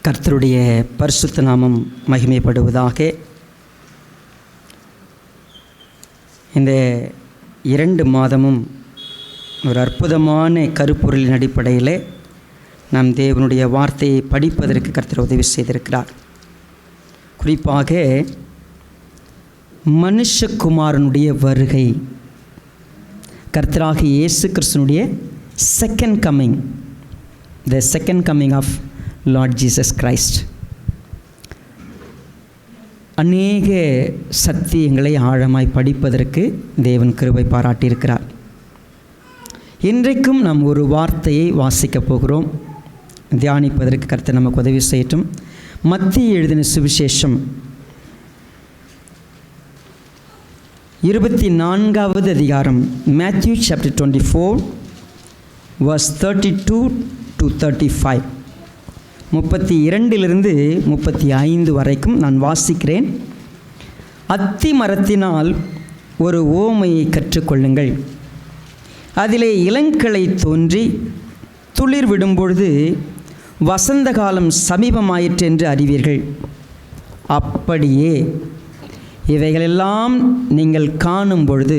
கர்த்தருடைய பரிசுத்த நாமம் மகிமைப்படுவதாக. இந்த 2 மாதமும் ஒரு அற்புதமான கருப்பொருளின் அடிப்படையில் நாம் தேவனுடைய வார்த்தையை படிப்பதற்கு கர்த்தர் உதவி செய்திருக்கிறார். குறிப்பாக மனுஷகுமாரனுடைய வருகை, கர்த்தராகிய இயேசு கிறிஸ்துனுடைய second coming, the second coming of Lord Jesus Christ. அநேக சத்தியங்களை ஆழமாய் படிப்பதற்கு தேவன் கிருபை பாராட்டியிருக்கிறார். இன்றைக்கும் நாம் ஒரு வார்த்தையை வாசிக்கப் போகிறோம். தியானிப்பதற்கு கர்த்தர் நமக்கு உதவி செய்யட்டும். மத்திய எழுதின சுவிசேஷம் 24வது அதிகாரம், மேத்யூ சாப்டர் 24 verse 32 to 35, 32 35 வரைக்கும் நான் வாசிக்கிறேன். அத்தி மரத்தினால் ஒரு ஓமையை கற்றுக்கொள்ளுங்கள். அதிலே இளங்கிளை தோன்றி துளிர் விடும்பொழுது வசந்த காலம் சமீபமாயிற்று என்று அறிவீர்கள். அப்படியே இவைகளெல்லாம் நீங்கள் காணும் பொழுது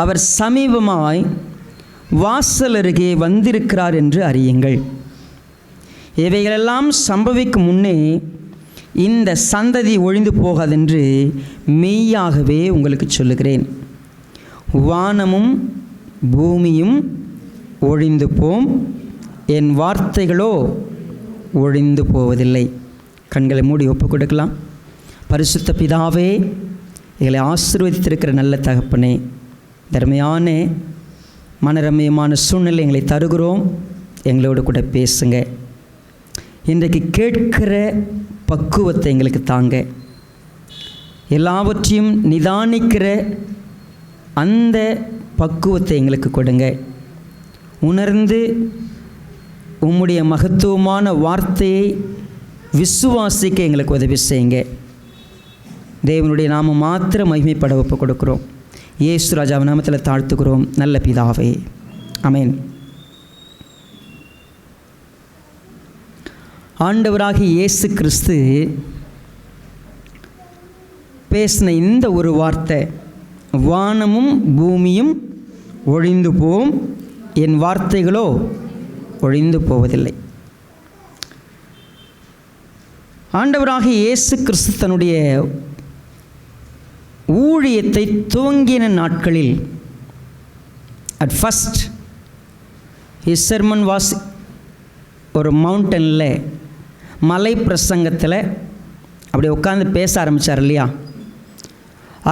அவர் சமீபமாய் வாசல் அருகே வந்திருக்கிறார் என்று அறியுங்கள். இவைகளெல்லாம் சம்பவிக்கும் முன்னே இந்த சந்ததி ஒழிந்து போகாதென்று மெய்யாகவே உங்களுக்கு சொல்லுகிறேன். வானமும் பூமியும் ஒழிந்து போம், என் வார்த்தைகளோ ஒழிந்து போவதில்லை. கண்களை மூடி ஒப்பு கொடுக்கலாம். பரிசுத்த பிதாவே, எங்களை ஆசீர்வதித்திருக்கிற நல்ல தகப்பனே, தர்மையான மனரம்யமான சூழ்நிலை எங்களை தருகிறோம். எங்களோடு கூட பேசுங்க. இன்றைக்கு கேட்கிற பக்குவத்தை எங்களுக்கு தாங்க. எல்லாவற்றையும் நிதானிக்கிற அந்த பக்குவத்தை எங்களுக்கு கொடுங்க. உணர்ந்து உம்முடைய மகத்துவமான வார்த்தையை விசுவாசிக்க எங்களுக்கு உதவி செய்யுங்க. தேவனுடைய நாமம் மாத்திரம் மகிமைப்பட ஒப்பு கொடுக்கிறோம். இயேசு ராஜாவின் நாமத்தில் தாழ்த்துக்கிறோம் நல்ல பிதாவே, ஆமென். ஆண்டவராகிய இயேசு கிறிஸ்து பேசின இந்த ஒரு வார்த்தை, வானமும் பூமியும் ஒழிந்து போம், என் வார்த்தைகளோ ஒழிந்து போவதில்லை. ஆண்டவராகிய இயேசு கிறிஸ்து தன்னுடைய ஊழியத்தை துவங்கின நாட்களில், at first his sermon was ஒரு மவுண்டனில், மலை பிரசங்கத்தில் அப்படி உட்காந்து பேச ஆரம்பித்தார் இல்லையா?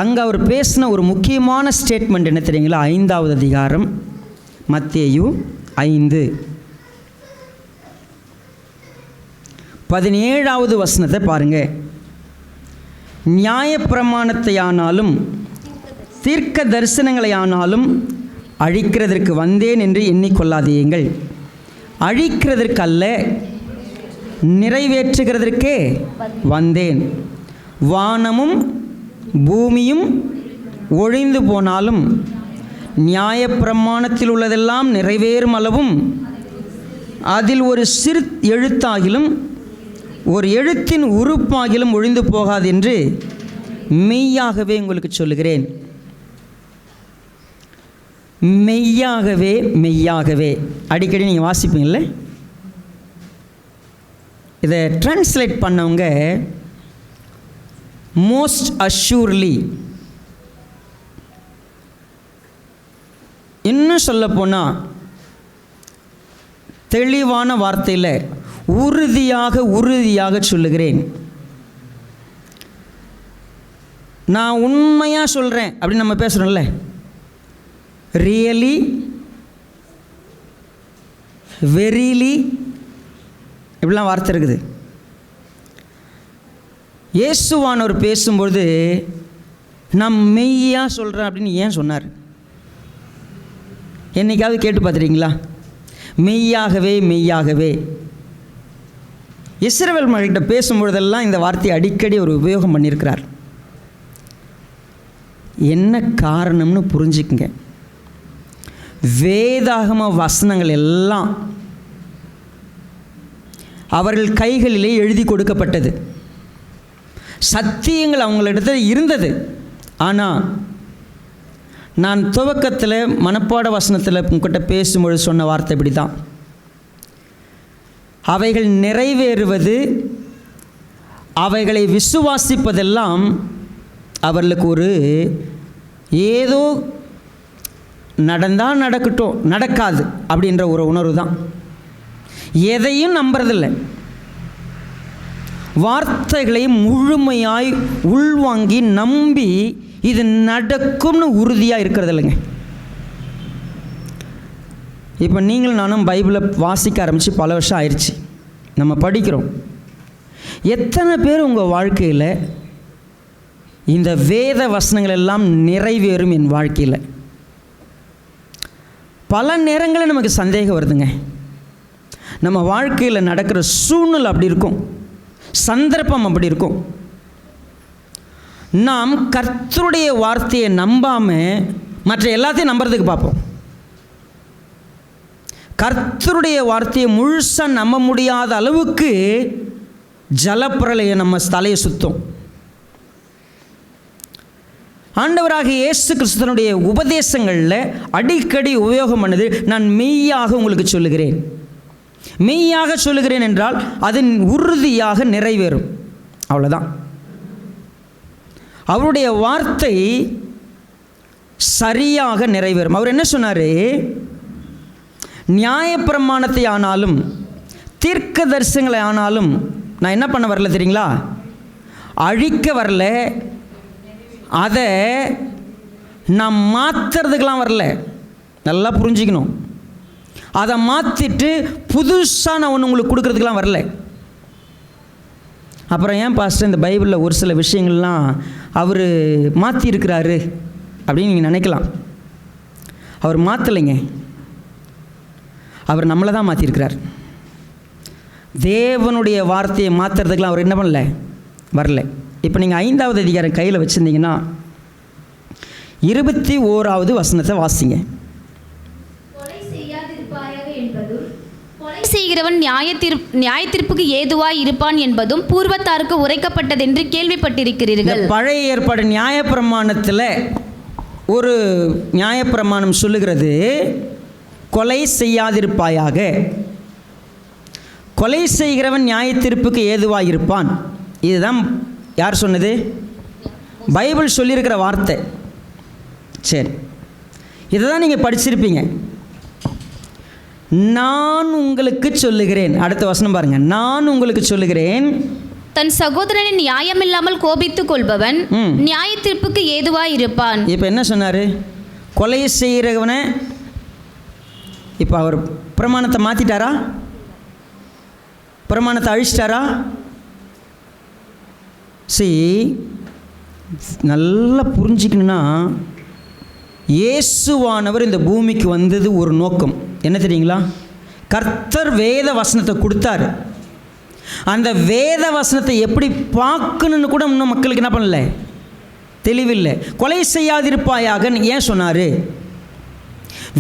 அங்கே அவர் பேசின ஒரு முக்கியமான ஸ்டேட்மெண்ட் என்ன தெரியுங்களா? 5வது அதிகாரம் மத்தேயு 5 17வது வசனத்தை பாருங்கள். நியாயப்பிரமாணத்தை ஆனாலும் தீர்க்க தரிசனங்களை ஆனாலும் அழிக்கிறதற்கு வந்தேன் என்று எண்ணிக்கொள்ளாதீங்கள். அழிக்கிறதற்கு அல்ல, நிறைவேற்றுகிறதற்கே வந்தேன். வானமும் பூமியும் ஒழிந்து போனாலும் நியாயப்பிரமாணத்தில் உள்ளதெல்லாம் நிறைவேறும் அளவும் அதில் ஒரு சிறு எழுத்தாகிலும் ஒரு எழுத்தின் உறுப்பாகிலும் ஒழிந்து போகாது என்று மெய்யாகவே உங்களுக்கு சொல்லுகிறேன். மெய்யாகவே மெய்யாகவே அடிக்கடி நீங்கள் வாசிப்பீங்கள. இதை டிரான்ஸ்லேட் பண்ணவங்க மோஸ்ட் அஷ்யூர்லி, இன்னும் சொல்லப்போனால் தெளிவான வார்த்தையில் உறுதியாக சொல்லுகிறேன். நான் உண்மையாக சொல்கிறேன் அப்படின்னு நம்ம பேசுகிறோம்ல, ரியலி, வெரிலி, இப்படிலாம் வார்த்தை இருக்குது. இயேசுவானவர் பேசும்பொழுது நான் மெய்யாக சொல்கிறேன் அப்படின்னு ஏன் சொன்னார்? என்னைக்காவது கேட்டு பார்த்துறீங்களா? மெய்யாகவே மெய்யாகவே. இஸ்ரவேல் மக்கள்கிட்ட பேசும்பொழுதெல்லாம் இந்த வார்த்தையை அடிக்கடி ஒரு உபயோகம் பண்ணியிருக்கிறார். என்ன காரணம்னு புரிஞ்சுக்குங்க. வேதாகம வசனங்கள் எல்லாம் அவர்கள் கைகளிலே எழுதி கொடுக்கப்பட்டது. சத்தியங்கள் அவங்களிடத்தில் இருந்தது. ஆனால் நான் துவக்கத்தில் மனப்பாட வசனத்தில் உங்கள்கிட்ட பேசும்பொழுது சொன்ன வார்த்தை இப்படி தான், அவைகள் நிறைவேறுவது, அவைகளை விசுவாசிப்பதெல்லாம் அவர்களுக்கு ஒரு ஏதோ நடந்தால் நடக்கட்டும், நடக்காது அப்படின்ற ஒரு உணர்வு தான். எதையும் நம்புறதில்லை. வார்த்தைகளை முழுமையாய் உள்வாங்கி நம்பி இது நடக்கும்னு உறுதியாக இருக்கிறது இல்லைங்க. இப்போ நீங்களும் நானும் பைபிளை வாசிக்க ஆரம்பித்து பல வருஷம் ஆயிடுச்சு, நம்ம படிக்கிறோம். எத்தனை பேர் உங்கள் வாழ்க்கையில் இந்த வேத வசனங்கள் எல்லாம் நிறைவேறும்? என் வாழ்க்கையில் பல நேரங்களில் நமக்கு சந்தேகம் வருதுங்க. நம்ம வாழ்க்கையில் நடக்கிற சூழ்நிலை அப்படி இருக்கும், சந்தர்ப்பம் அப்படி இருக்கும். நாம் கர்த்தருடைய வார்த்தையை நம்பாமல் மற்ற எல்லாத்தையும் நம்புறதுக்கு பார்ப்போம். கர்த்தருடைய வார்த்தையை முழுசாக நம்ப முடியாத அளவுக்கு ஜலப்பிரளயம் நம்ம தலையை சுத்தும். ஆண்டவராக இயேசு கிறிஸ்துவனுடைய உபதேசங்களில் அடிக்கடி உபயோகம் பண்ணது, நான் மெய்யாக உங்களுக்கு சொல்லுகிறேன். மெய்யாக சொல்லுகிறேன் என்றால் அது உறுதியாக நிறைவேறும், அவ்வளோதான். அவருடைய வார்த்தை சரியாக நிறைவேறும். அவர் என்ன சொன்னார்? நியாயப்பிரமாணத்தை ஆனாலும் தீர்க்க தரிசனங்களை ஆனாலும் நான் என்ன பண்ண வரல தெரியுங்களா? அழிக்க வரல, அதை நான் மாற்றுறதுக்கெலாம் வரல. நல்லா புரிஞ்சிக்கணும். அதை மாற்றிட்டு புதுசாக நான் ஒன்று உங்களுக்கு கொடுக்குறதுக்கெலாம் வரல. அப்புறம் ஏன் பாஸ்டர் இந்த பைபிளில் ஒரு சில விஷயங்கள்லாம் அவர் மாற்றிருக்கிறாரு அப்படின்னு நீங்கள் நினைக்கலாம். அவர் மாற்றலைங்க, அவர் நம்மளை தான் மாற்றிருக்கிறார். தேவனுடைய வார்த்தையை மாற்றுறதுக்கெலாம் அவர் என்ன பண்ணல, வரல. இப்போ நீங்கள் 5வது அதிகாரம் கையில் வச்சுருந்தீங்கன்னா 21வது வசனத்தை வாசிங்க. கொலை செய்கிறவன் நியாயத்தீர்ப்புக்கு ஏதுவாய் இருப்பான் என்பதும் பூர்வத்தாருக்கு உரைக்கப்பட்டதென்று கேள்விப்பட்டிருக்கிறீர்கள். பழைய ஏற்பாடு நியாயப்பிரமாணத்தில் ஒரு நியாயப்பிரமாணம் சொல்லுகிறது, கொலை செய்யாதிருப்பாயாக. கொலை செய்கிறவன் நியாயத்தீர்ப்புக்கு ஏதுவாய் இருப்பான். இதுதான் யார் சொன்னது? பைபிள் சொல்லியிருக்கிற வார்த்தை. சரி, இதை தான் நீங்கள் படிச்சிருப்பீங்க. நான் உங்களுக்கு சொல்லுகிறேன். அடுத்த வசனம் பாருங்க. நான் உங்களுக்கு சொல்லுகிறேன், தன் சகோதரனை நியாயமில்லாமல் கோபித்துக் கொள்பவன் நியாயத்தீர்ப்புக்கு ஏதுவாய் இருப்பான். இப்போ என்ன சொன்னார்? கொலை செய்கிறவனை இப்போ அவர் பிரமாணத்தை மாற்றிட்டாரா? பிரமாணத்தை அழிச்சிட்டாரா? நல்லா புரிஞ்சிக்கணும்னா, இயேசுவானவர் இந்த பூமிக்கு வந்தது ஒரு நோக்கம். என்ன தெரியுங்களா? கர்த்தர் வேத வசனத்தை கொடுத்தாரு. அந்த வேத வசனத்தை எப்படி பார்க்கணுன்னு கூட இன்னும் மக்களுக்கு என்ன பண்ணல, தெளிவில்லை. கொலை செய்யாதிருப்பாயாகன்னு ஏன் சொன்னார்?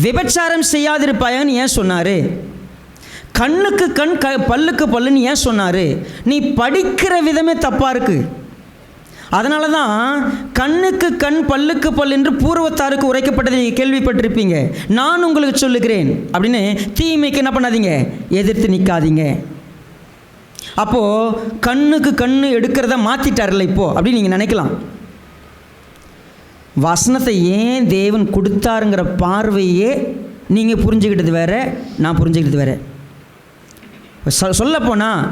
விபச்சாரம் செய்யாதிருப்பாயான்னு ஏன் சொன்னார்? கண்ணுக்கு கண் பல்லுக்கு பல்லுன்னு ஏன் சொன்னார்? நீ படிக்கிற விதமே தப்பாக இருக்குது. அதனால தான் கண்ணுக்கு கண் பல்லுக்கு பல் என்று பூர்வத்தாருக்கு உரைக்கப்பட்டதை நீங்கள் கேள்விப்பட்டிருப்பீங்க. நான் உங்களுக்கு சொல்லுகிறேன் அப்படின்னு தீமைக்கு என்ன பண்ணாதீங்க, எதிர்த்து நிற்காதீங்க. அப்போது கண்ணுக்கு கண்ணு எடுக்கிறத மாற்றிட்டார்ல இப்போது அப்படின்னு நீங்கள் நினைக்கலாம். வசனத்தை ஏன் தேவன் கொடுத்தாருங்கிற பார்வையே நீங்கள் புரிஞ்சுக்கிட்டது வேறு, நான் புரிஞ்சுக்கிட்டது வேறு. சொல்லப்போனால்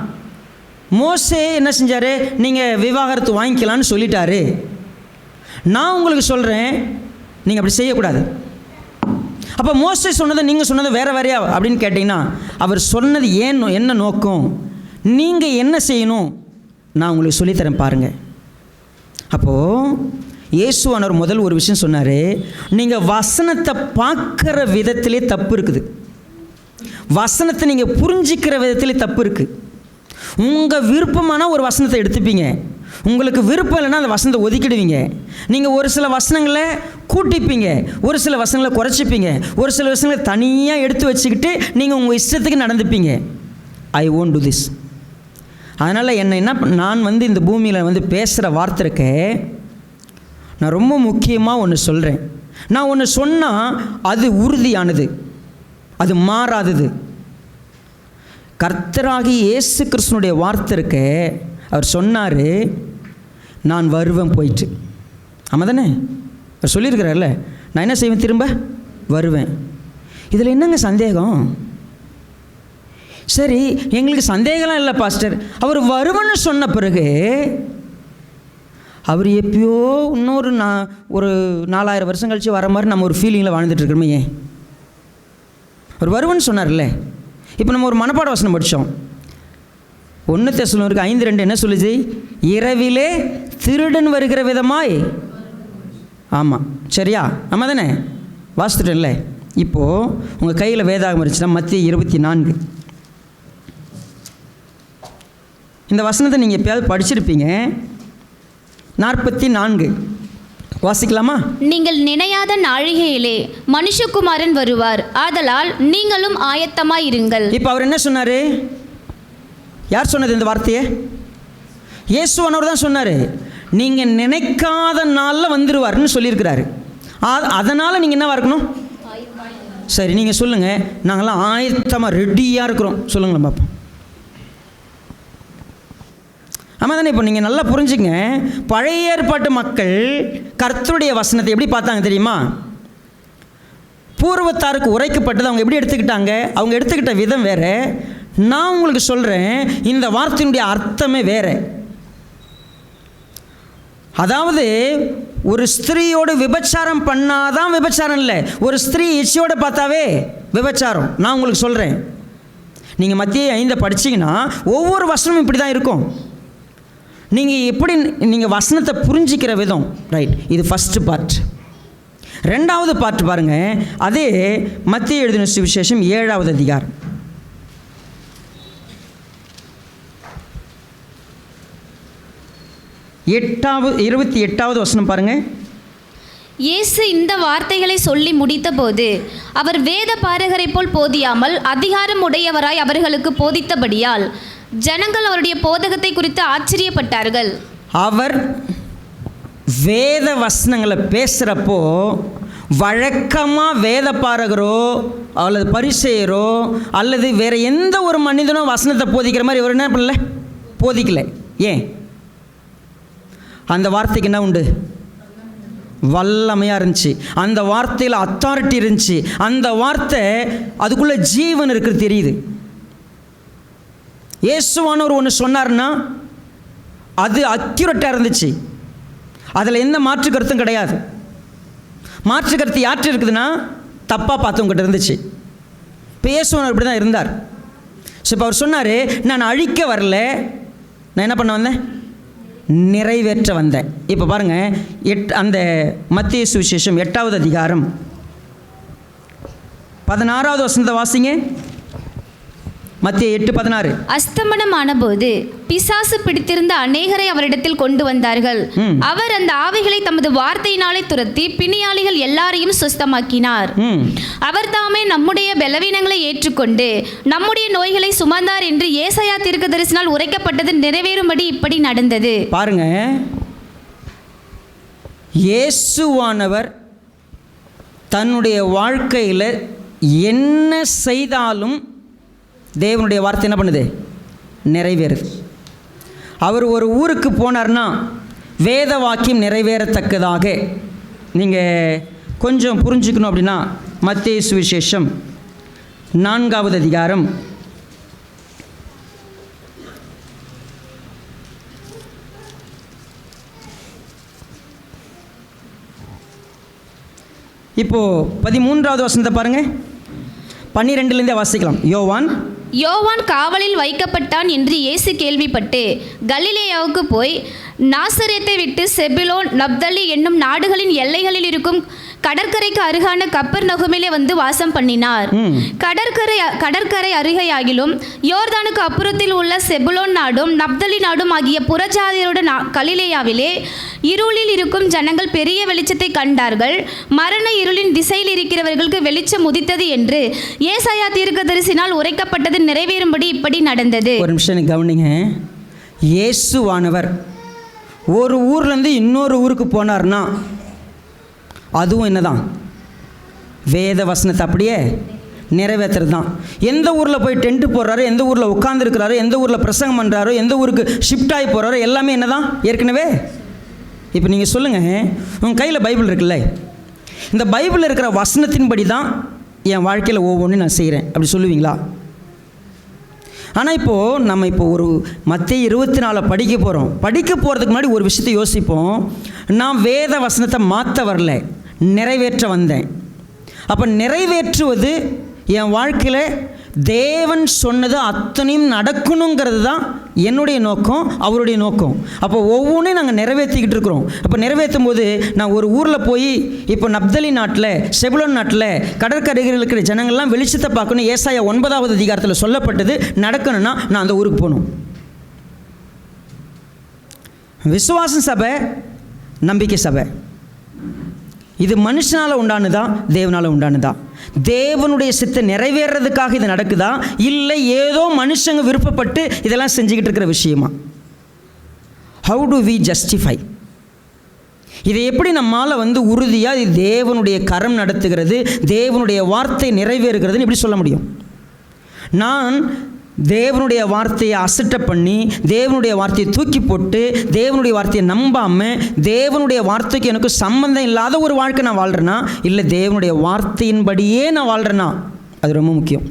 மோசே என்ன செஞ்சார்? நீங்கள் விவாகரத்து வாங்கிக்கலான்னு சொல்லிட்டாரு. நான் உங்களுக்கு சொல்கிறேன், நீங்கள் அப்படி செய்யக்கூடாது. அப்போ மோசே சொன்னதை நீங்கள் சொன்னது வேறு வேறையா அப்படின்னு கேட்டிங்கன்னா, அவர் சொன்னது ஏன், என்ன நோக்கம், நீங்கள் என்ன செய்யணும், நான் உங்களுக்கு சொல்லித்தரேன் பாருங்கள். அப்போது இயேசுவானவர் முதல் ஒரு விஷயம் சொன்னார், நீங்கள் வசனத்தை பார்க்குற விதத்திலே தப்பு இருக்குது, வசனத்தை நீங்கள் புரிஞ்சிக்கிற விதத்திலே தப்பு இருக்குது. உங்கள் விருப்பமான ஒரு வசனத்தை எடுத்துப்பீங்க, உங்களுக்கு விருப்பம் இல்லைன்னா அந்த வசனத்தை ஒதுக்கிடுவீங்க. நீங்கள் ஒரு சில வசனங்களை கூட்டிப்பீங்க, ஒரு சில வசனங்களை குறைச்சிப்பீங்க, ஒரு சில வசனங்களை தனியாக எடுத்து வச்சுக்கிட்டு நீங்கள் உங்கள் இஷ்டத்துக்கு நடந்துப்பீங்க. I won't do this. அதனால் நான் இந்த பூமியில் பேசுகிற வார்த்தை இருக்கே, நான் ரொம்ப முக்கியமாக ஒன்று சொல்கிறேன். நான் ஒன்று சொன்னால் அது உறுதியானது, அது மாறாதது. கர்த்தராகி இயேசு கிறிஸ்துனுடைய வார்த்தை இருக்கே, அவர் சொன்னார், நான் வருவேன் போயிட்டு. ஆமாம் தானே? அவர் சொல்லியிருக்கிறார்ல, நான் என்ன செய்வேன், திரும்ப வருவேன். இதில் என்னங்க சந்தேகம்? சரி, எங்களுக்கு சந்தேகம்லாம் இல்லை பாஸ்டர். அவர் வருவேன்னு சொன்ன பிறகு அவர் எப்பயோ இன்னொரு ஒரு 4000 வருஷம் கழித்து வர மாதிரி நம்ம ஒரு ஃபீலிங்கில் வாழ்ந்துட்டுருக்கோமே. ஏன்? அவர் வருவேன்னு சொன்னார்ல. இப்போ நம்ம ஒரு மனப்பாட வசனம் படித்தோம். 1 தெசலோனிக்கர் 5:2 என்ன சொல்லுச்சு? இரவிலே திருடன் வருகிற விதமாய். ஆமாம், சரியா? ஆமாம் தானே? வாசித்துட்டேன்ல. இப்போது உங்கள் கையில் வேதாகம் இருந்துச்சுன்னா மத்திய 24. இந்த வசனத்தை நீங்கள் எப்பயாவது படிச்சிருப்பீங்க. 44 வாசிக்கலாமா? நீங்கள் நினையாத நாழிகையிலே மனுஷகுமாரன் வருவார், ஆதலால் நீங்களும் ஆயத்தமாய் இருங்கள். இப்போ அவர் என்ன சொன்னார்? யார் சொன்னது இந்த வார்த்தையை? இயேசுவானவர் தான் சொன்னார். நீங்கள் நினைக்காத நாளில் வந்துடுவார்னு சொல்லியிருக்கிறாரு. அதனால் நீங்கள் என்னவா இருக்கணும்? சரி, நீங்கள் சொல்லுங்கள். நாங்களாம் ஆயத்தமாக ரெடியாக இருக்கிறோம். சொல்லுங்களேன் பாப்போம். ஆமாம் தானே? இப்போ நீங்கள் நல்லா புரிஞ்சுங்க. பழைய ஏற்பாட்டு மக்கள் கர்த்தருடைய வசனத்தை எப்படி பார்த்தாங்க தெரியுமா? பூர்வத்தாருக்கு உரைக்கப்பட்டது அவங்க எப்படி எடுத்துக்கிட்டாங்க? அவங்க எடுத்துக்கிட்ட விதம் வேறு. நான் உங்களுக்கு சொல்கிறேன், இந்த வார்த்தையினுடைய அர்த்தமே வேறு. அதாவது ஒரு ஸ்திரீயோடு விபச்சாரம் பண்ணாதான் விபச்சாரம் இல்லை, ஒரு ஸ்திரீ இச்சையோடு பார்த்தாவே விபச்சாரம். நான் உங்களுக்கு சொல்கிறேன், நீங்கள் மத்திய 5 படிச்சிங்கன்னா ஒவ்வொரு வசனமும் இப்படி தான் இருக்கும். நீங்கள் எப்படி நீங்கள் வசனத்தை புரிஞ்சிக்கிற விதம், ரைட்? இது ஃபஸ்ட்டு பார்ட். 2வது பார்ட் பாருங்கள். அதே மத்திய எழுதின சுவிசேஷம் 7வது அதிகாரம் 28வது வசனம் பாருங்கள். இயேசு இந்த வார்த்தைகளை சொல்லி முடித்தபோது அவர் வேத பாரகரை போல் போதியாமல் அதிகாரம் உடையவராய் அவர்களுக்கு போதித்தபடியால் ஜனங்கள் அவருடைய போதகத்தை குறித்து ஆச்சரியப்பட்டார்கள். அவர் வேத வசனங்களை பேசுகிறப்போ வழக்கமாக வேத பாரகரோ அல்லது பரிசேயரோ அல்லது வேறு எந்த ஒரு மனிதனோ வசனத்தை போதிக்கிற மாதிரி இவர் என்ன பண்ணல, போதிக்கலை. ஏன்? அந்த வார்த்தைக்கு என்ன உண்டு? வல்லமையாக இருந்துச்சு. அந்த வார்த்தையில் அத்தாரிட்டி இருந்துச்சு. அந்த வார்த்தை அதுக்குள்ளே ஜீவன் இருக்கிறது தெரியுது. இயேசுவானவர் ஒன்று சொன்னார்னா அது அக்யூரேட்டாக இருந்துச்சு. அதில் எந்த மாற்று கருத்தும் கிடையாது. மாற்று கருத்து யாற்று இருக்குதுன்னா தப்பாக பார்த்தவங்கிட்ட இருந்துச்சு. இப்போ இயேசுவானவர் இப்படி தான் இருந்தார். ஸோ இப்போ அவர் சொன்னார், நான் அழிக்க வரல, நான் என்ன பண்ண வந்தேன்? நிறைவேற்ற வந்தேன். இப்போ பாருங்கள், அந்த மத்திய சுவிசேஷம் 8வது அதிகாரம் 16வது வசனத்தை வாசிங்க. மத்திய 8:16. அஸ்தமனமான போது பிசாசு பிடித்திருந்த அநேகரை அவரிடத்தில் கொண்டு வந்தார்கள். அவர் அந்த ஆவிகளை தமது வார்த்தையினாலே துரத்தி பிணியாளிகள் எல்லாரையும் சுஸ்தமாக்கினார். அவர் தாமே நம்முடைய பலவீனங்களை ஏற்றுக்கொண்டு நம்முடைய நோய்களை சுமந்தார் என்று ஏசாயா தீர்க்கதரிசினால் உரைக்கப்பட்டது நிறைவேறும்படி இப்படி நடந்தது. பாருங்க, இயேசுவானவர் தன்னுடைய வாழ்க்கையில் என்ன செய்தாலும் தேவனுடைய வார்த்தை என்ன பண்ணுது? நிறைவேறுது. அவர் ஒரு ஊருக்கு போனார்னா வேத வாக்கியம் நிறைவேறத்தக்கதாக நீங்கள் கொஞ்சம் புரிஞ்சுக்கணும் அப்படின்னா மத்தேயு சுவிசேஷம் 4வது அதிகாரம் 13வது வசனத்தை பாருங்கள். 12லேருந்தே வாசிக்கலாம். யோவான் காவலில் வைக்கப்பட்டான் என்று இயேசு கேள்விப்பட்டு கலிலேயாவுக்கு போய் நாசரேத்தை விட்டு செபுலோன் நப்தலி என்னும் நாடுகளின் எல்லைகளில் இருக்கும் கடற்கரைக்கு அருகான கப்பர்நகூமிலே வந்து வாசம் பண்ணினார். கடற்கரை அருகையாகிலும் யோர்தானுக்கு அப்புறத்தில் உள்ள செபுலோன் நாடும் நப்தலி நாடும் ஆகிய புறஜாதியரோட கலிலேயாவிலே இருளில் இருக்கும் ஜனங்கள் பெரிய வெளிச்சத்தை கண்டார்கள். மரண இருளின் திசையில் இருக்கிறவர்களுக்கு வெளிச்சம் உதித்தது என்று ஏசாயா தீர்க்கதரிசினால் உரைக்கப்பட்டது நிறைவேறும்படி இப்படி நடந்தது. ஒரு நிமிஷம் கவனிங்க. இயேசுவானவர் ஒரு ஊர்லேருந்து இன்னொரு ஊருக்கு போனார்னா அதுவும் என்னதான்? வேத வசனத்தை அப்படியே நிறைவேற்றுறது தான். எந்த ஊரில் போய் டென்ட்டு போடுறாரோ, எந்த ஊரில் உட்காந்துருக்கிறாரோ, எந்த ஊரில் பிரசங்கம் பண்ணுறாரோ, எந்த ஊருக்கு ஷிஃப்ட் ஆகி போகிறாரோ எல்லாமே என்ன தான் ஏற்கனவே. இப்போ நீங்கள் சொல்லுங்கள், உங்கள் கையில் பைபிள் இருக்குல்ல, இந்த பைபிளில் இருக்கிற வசனத்தின்படி தான் என் வாழ்க்கையில் ஒவ்வொன்றும் நான் செய்கிறேன் அப்படி சொல்லுவீங்களா? ஆனால் இப்போது நம்ம ஒரு மத்தேயு 24 படிக்க போகிறோம். படிக்க போகிறதுக்கு முன்னாடி ஒரு விஷயத்தை யோசிப்போம். நான் வேத வசனத்தை மாற்ற வரல, நிறைவேற்ற வந்தேன். அப்போ நிறைவேற்றுவது என் வாழ்க்கையில் தேவன் சொன்னது அத்தனையும் நடக்கணுங்கிறது தான் என்னுடைய நோக்கம், அவருடைய நோக்கம். அப்போ ஒவ்வொன்றையும் நாங்கள் நிறைவேற்றிக்கிட்டு இருக்கிறோம். அப்போ நிறைவேற்றும் போது நான் ஒரு ஊரில் போய் இப்போ நப்தலி நாட்டில், செபுலோன் நாட்டில் கடற்கரையில் இருக்கிற ஜனங்கள்லாம் வெளிச்சத்தை பார்க்கணும், ஏசாயா 9வது அதிகாரத்தில் சொல்லப்பட்டது நடக்கணும்னா நான் அந்த ஊருக்கு போகணும். விசுவாச சபை, நம்பிக்கை சபை, இது மனுஷனால் உண்டானதா, தேவனால் உண்டானதா? தேவனுடைய சித்தை நிறைவேறதுக்காக இது நடக்குதா, இல்லை ஏதோ மனுஷங்க விருப்பப்பட்டு இதெல்லாம் செஞ்சுக்கிட்டு இருக்கிற விஷயமா? How do we justify? இதை எப்படி நம்மால் உறுதியாக இது தேவனுடைய கரம் நடத்துகிறது, தேவனுடைய வார்த்தை நிறைவேறுகிறதுன்னு எப்படி சொல்ல முடியும்? நான் தேவனுடைய வார்த்தையை அசட்டை பண்ணி, தேவனுடைய வார்த்தையை தூக்கி போட்டு, தேவனுடைய வார்த்தையை நம்பாமல், தேவனுடைய வார்த்தைக்கு எனக்கு சம்பந்தம் இல்லாத ஒரு வாழ்க்கை நான் வாழ்கிறேன்னா, இல்லை தேவனுடைய வார்த்தையின்படியே நான் வாழ்கிறேன்னா, அது ரொம்ப முக்கியம்.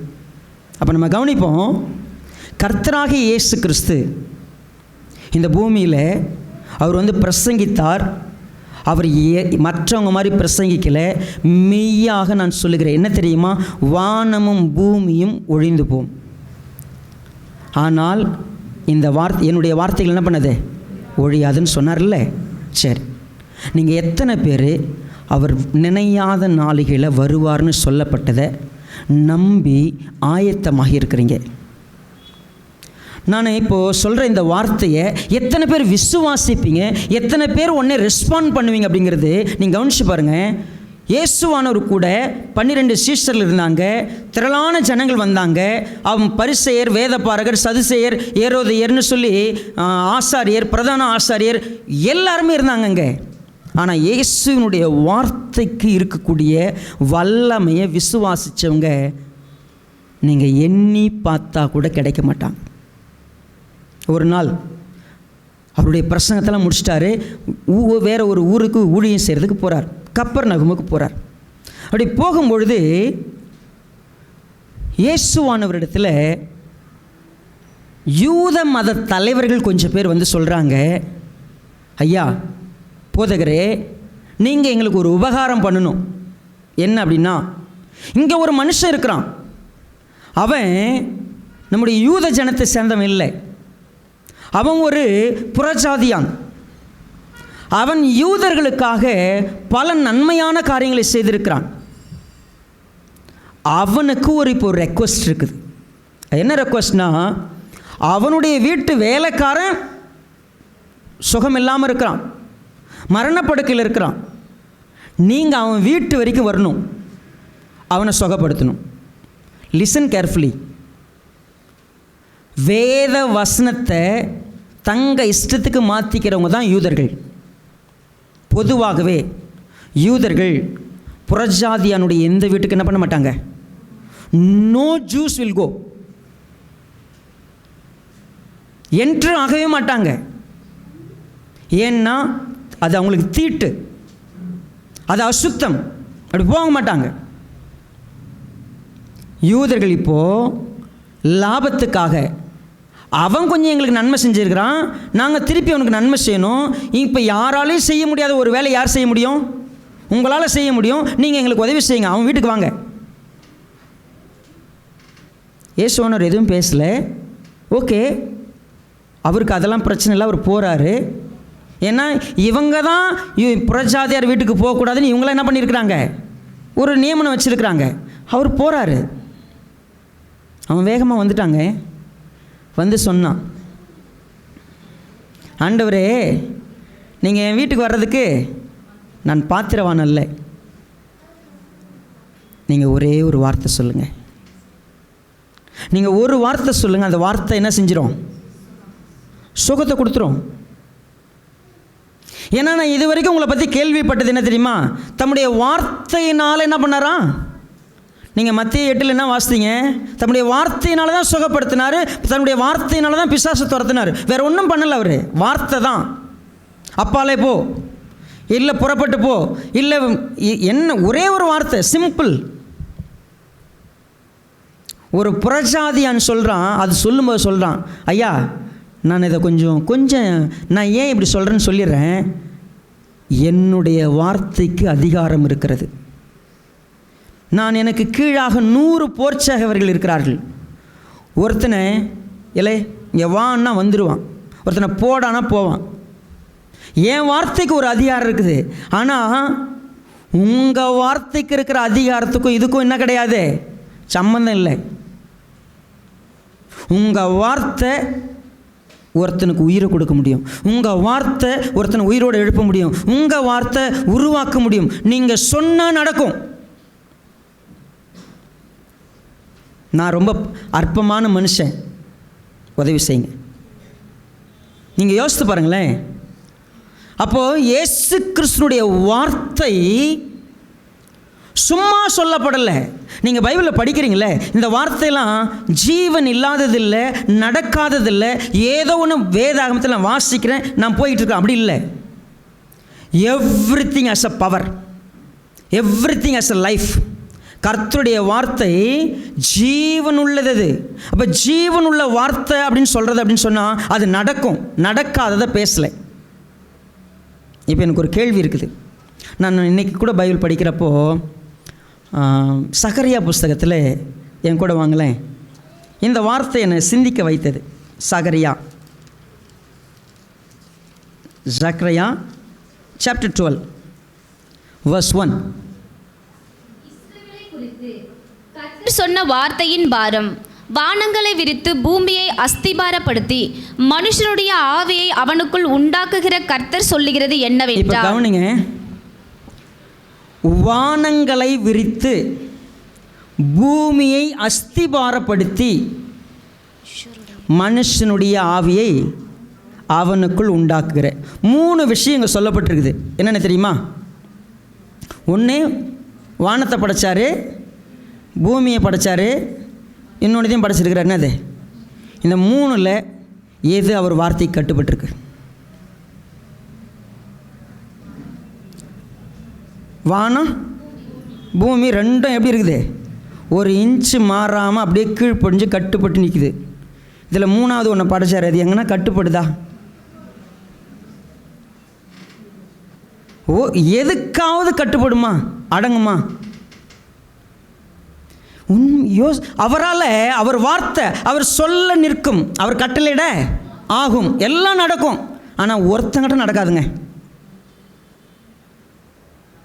அப்போ நம்ம கவனிப்போம், கர்த்தராகிய இயேசு கிறிஸ்து இந்த பூமியில் அவர் பிரசங்கித்தார். அவர் மற்றவங்க மாதிரி பிரசங்கிக்கலை. மெய்யாக நான் சொல்லுகிறேன், என்ன தெரியுமா? வானமும் பூமியும் ஒழிந்து போகும், ஆனால் இந்த என்னுடைய வார்த்தைகள் என்ன பண்ணது? ஒழியாதுன்னு சொன்னார்ல. சரி, நீங்கள் எத்தனை பேர் அவர் நினையாத நாளிகையில் வருவார்னு சொல்லப்பட்டதை நம்பி ஆயத்தமாக இருக்கிறீங்க? நான் இப்போது சொல்கிற இந்த வார்த்தையை எத்தனை பேர் விசுவாசிப்பீங்க, எத்தனை பேர் உடனே ரெஸ்பாண்ட் பண்ணுவீங்க அப்படிங்கிறது நீங்கள் கவனிச்சு பாருங்கள். இயேசுவானவர் கூட 12 சீஷர்கள் இருந்தாங்க, திரளான ஜனங்கள் வந்தாங்க. அவன் பரிசேயர், வேதபாரகர், சதுசேயர், ஏரோதையர்னு சொல்லி ஆசாரியர், பிரதான ஆசாரியர் எல்லாருமே இருந்தாங்கங்க. ஆனால் இயேசுவினுடைய வார்த்தைக்கு இருக்கக்கூடிய வல்லமையை விசுவாசித்தவங்க நீங்கள் எண்ணி பார்த்தா கூட கிடைக்க மாட்டாங்க. ஒரு நாள் அவருடைய பிரசங்கத்தெல்லாம் முடிச்சிட்டாரு, வேற ஒரு ஊருக்கு ஊழியம் செய்கிறதுக்கு போகிறார். கப்பர்நகமுக்கு போகிறார். அப்படி போகும்பொழுது இயேசுவானவரிடத்தில் யூத மத தலைவர்கள் கொஞ்சம் பேர் சொல்கிறாங்க, ஐயா போதகரே, நீங்கள் எங்களுக்கு ஒரு உபகாரம் பண்ணணும். என்ன அப்படின்னா, இங்கே ஒரு மனுஷன் இருக்கிறான், அவன் நம்முடைய யூத ஜனத்தை சேர்ந்தவன் இல்லை, அவன் ஒரு புறஜாதியான். அவன் யூதர்களுக்காக பல நன்மையான காரியங்களை செய்திருக்கிறான். அவனுக்கு இப்போ ஒரு ரெக்வஸ்ட் இருக்குது. என்ன ரெக்வஸ்ட்னா, அவனுடைய வீட்டு வேலைக்காரன் சுகம் இல்லாமல் இருக்கிறான், மரணப்படுக்கையில் இருக்கிறான். நீங்கள் அவன் வீட்டு வரைக்கும் வரணும், அவனை சுகப்படுத்தணும். Listen carefully. வேத வசனத்தை தங்க இஷ்டத்துக்கு மாற்றிக்கிறவங்க தான் யூதர்கள். பொதுவாகவே யூதர்கள் புறஜாதியானுடைய எந்த வீட்டுக்கு என்ன பண்ண மாட்டாங்க? No Jews will go, entry ஆகவே மாட்டாங்க. ஏன்னா அது அவங்களுக்கு தீட்டு, அது அசுத்தம், அப்படி போக மாட்டாங்க. யூதர்கள் இப்போது லாபத்துக்காக, அவன் கொஞ்சம் எங்களுக்கு நன்மை செஞ்சுருக்கிறான், நாங்கள் திருப்பி அவனுக்கு நன்மை செய்யணும். இப்போ யாராலையும் செய்ய முடியாத ஒரு வேலை யார் செய்ய முடியும்? உங்களால் செய்ய முடியும், நீங்கள் எங்களுக்கு உதவி செய்யுங்க, அவன் வீட்டுக்கு வாங்க. இயேசுவானவர் எதுவும் பேசலை. ஓகே, அவருக்கு அதெல்லாம் பிரச்சனை இல்லை, அவர் போகிறாரு. ஏன்னா இவங்க தான் புறஜாதியார் வீட்டுக்கு போகக்கூடாதுன்னு இவங்களாம் என்ன பண்ணியிருக்கிறாங்க? ஒரு நியமனம் வச்சுருக்கிறாங்க. அவர் போகிறாரு. அவன் வேகமாக வந்துட்டாங்க. சொன்னான், ஆண்டவரே, நீங்கள் என் வீட்டுக்கு வர்றதுக்கு நான் பாத்திரவான் அல்ல, நீங்கள் ஒரே ஒரு வார்த்தை சொல்லுங்கள். நீங்கள் ஒரு வார்த்தை சொல்லுங்கள், அந்த வார்த்தை என்ன செஞ்சிடும்? சுகத்தை கொடுத்துரும். ஏன்னா நான் இது வரைக்கும் உங்களை பற்றி கேள்விப்பட்டது என்ன தெரியுமா? தம்முடைய வார்த்தையினால் என்ன பண்ணாரா? நீங்கள் மத்திய 8 என்ன வாசித்தீங்க? தம்முடைய வார்த்தையினால தான் சுகப்படுத்தினார், தன்னுடைய வார்த்தையினால தான் பிசாசு துரத்தினார். வேறு ஒன்றும் பண்ணலை அவர். வார்த்தை தான். அப்பாலே போ, இல்லை புறப்பட்டு போ, இல்லை என்ன, ஒரே ஒரு வார்த்தை, சிம்பிள். ஒரு புறஜாதியான்னு சொல்கிறான், அது சொல்லும்போது சொல்கிறான், ஐயா நான் இதை கொஞ்சம் நான் ஏன் இப்படி சொல்கிறேன்னு சொல்லிடுறேன். என்னுடைய வார்த்தைக்கு அதிகாரம் இருக்கிறது. நான் எனக்கு கீழாக 100 போர்ச்சகவர்கள் இருக்கிறார்கள். ஒருத்தனை இல்லை இங்கே வான்னா வந்துடுவான், ஒருத்தனை போடானா போவான். என் வார்த்தைக்கு ஒரு அதிகாரம் இருக்குது. ஆனால் உங்கள் வார்த்தைக்கு இருக்கிற அதிகாரத்துக்கும் இதுக்கும் என்ன கிடையாது, சம்பந்தம் இல்லை. உங்கள் வார்த்தை ஒருத்தனுக்கு உயிரை கொடுக்க முடியும். உங்கள் வார்த்தை ஒருத்தனை உயிரோடு எழுப்ப முடியும். உங்கள் வார்த்தை உருவாக்க முடியும். நீங்கள் சொன்னால் நடக்கும். நான் ரொம்ப அற்பமான மனுஷன், உதவி செய்யுங்க. நீங்கள் யோசித்து பாருங்களேன். அப்போது இயேசு கிறிஸ்துனுடைய வார்த்தை சும்மா சொல்லப்படலை. நீங்கள் பைபிளில் படிக்கிறீங்களே, இந்த வார்த்தையெல்லாம் ஜீவன் இல்லாததில்லை, நடக்காததில்லை. ஏதோ ஒன்று வேதாகமத்தில் நான் வாசிக்கிறேன், நான் போயிட்டுருக்கேன், அப்படி இல்லை. Everything as a power, everything as a life. கர்த்தருடைய வார்த்தை ஜீவன் உள்ளது. அப்போ ஜீவன் உள்ள வார்த்தை அப்படின்னு சொல்கிறது அப்படின்னு சொன்னால் அது நடக்கும். நடக்காததை பேசலை. இப்போ எனக்கு ஒரு கேள்வி இருக்குது. நான் இன்றைக்கி கூட பைபிள் படிக்கிறப்போ சகரியா புஸ்தகத்தில் என் கூட வாங்கலேன், இந்த வார்த்தை என்னை சிந்திக்க வைத்தது. சகரியா சாப்டர் 12 verse 1. கர்த்தர் சொன்ன வார்த்தையின் பாரம் வானங்களை விரித்து பூமியை அஸ்திபாரப்படுத்தி மனுஷனுடைய ஆவியை அவனுக்குள் உண்டாக்குகிற கர்த்தர் சொல்லுகிறது என்னவென்றால், கவனிங்க, வானங்களை விரித்து பூமியை அஸ்திபாரப்படுத்தி மனுஷனுடைய ஆவியை அவனுக்குள் உண்டாக்குகிற 3 விஷயங்கள் சொல்லப்பட்டிருக்குது. என்னென்ன தெரியுமா? ஒன்று, வானத்தை படைச்சார், பூமியை படைச்சார், இன்னொன்றையும் படைச்சிருக்கிறார். என்னது? இந்த 3ல் எது அவர் வார்த்தைக்கு கட்டுப்பட்டிருக்கு? வானம் பூமி ரெண்டும் எப்படி இருக்குது? 1 இன்ச்சு மாறாமல் அப்படியே கீழ்ப்படிஞ்சு கட்டுப்பட்டு நிற்குது. இதில் 3வது ஒன்று படைச்சார், அது எங்கன்னா கட்டுப்படுதா? எதுக்காவது கட்டுப்படுமா? அடங்குமா? அவரால், அவர் வார்த்தை, அவர் சொல்ல நிற்கும், அவர் கட்டளையிட ஆகும், எல்லாம் நடக்கும். ஆனால் ஒருத்தங்கிட்ட நடக்காதுங்க.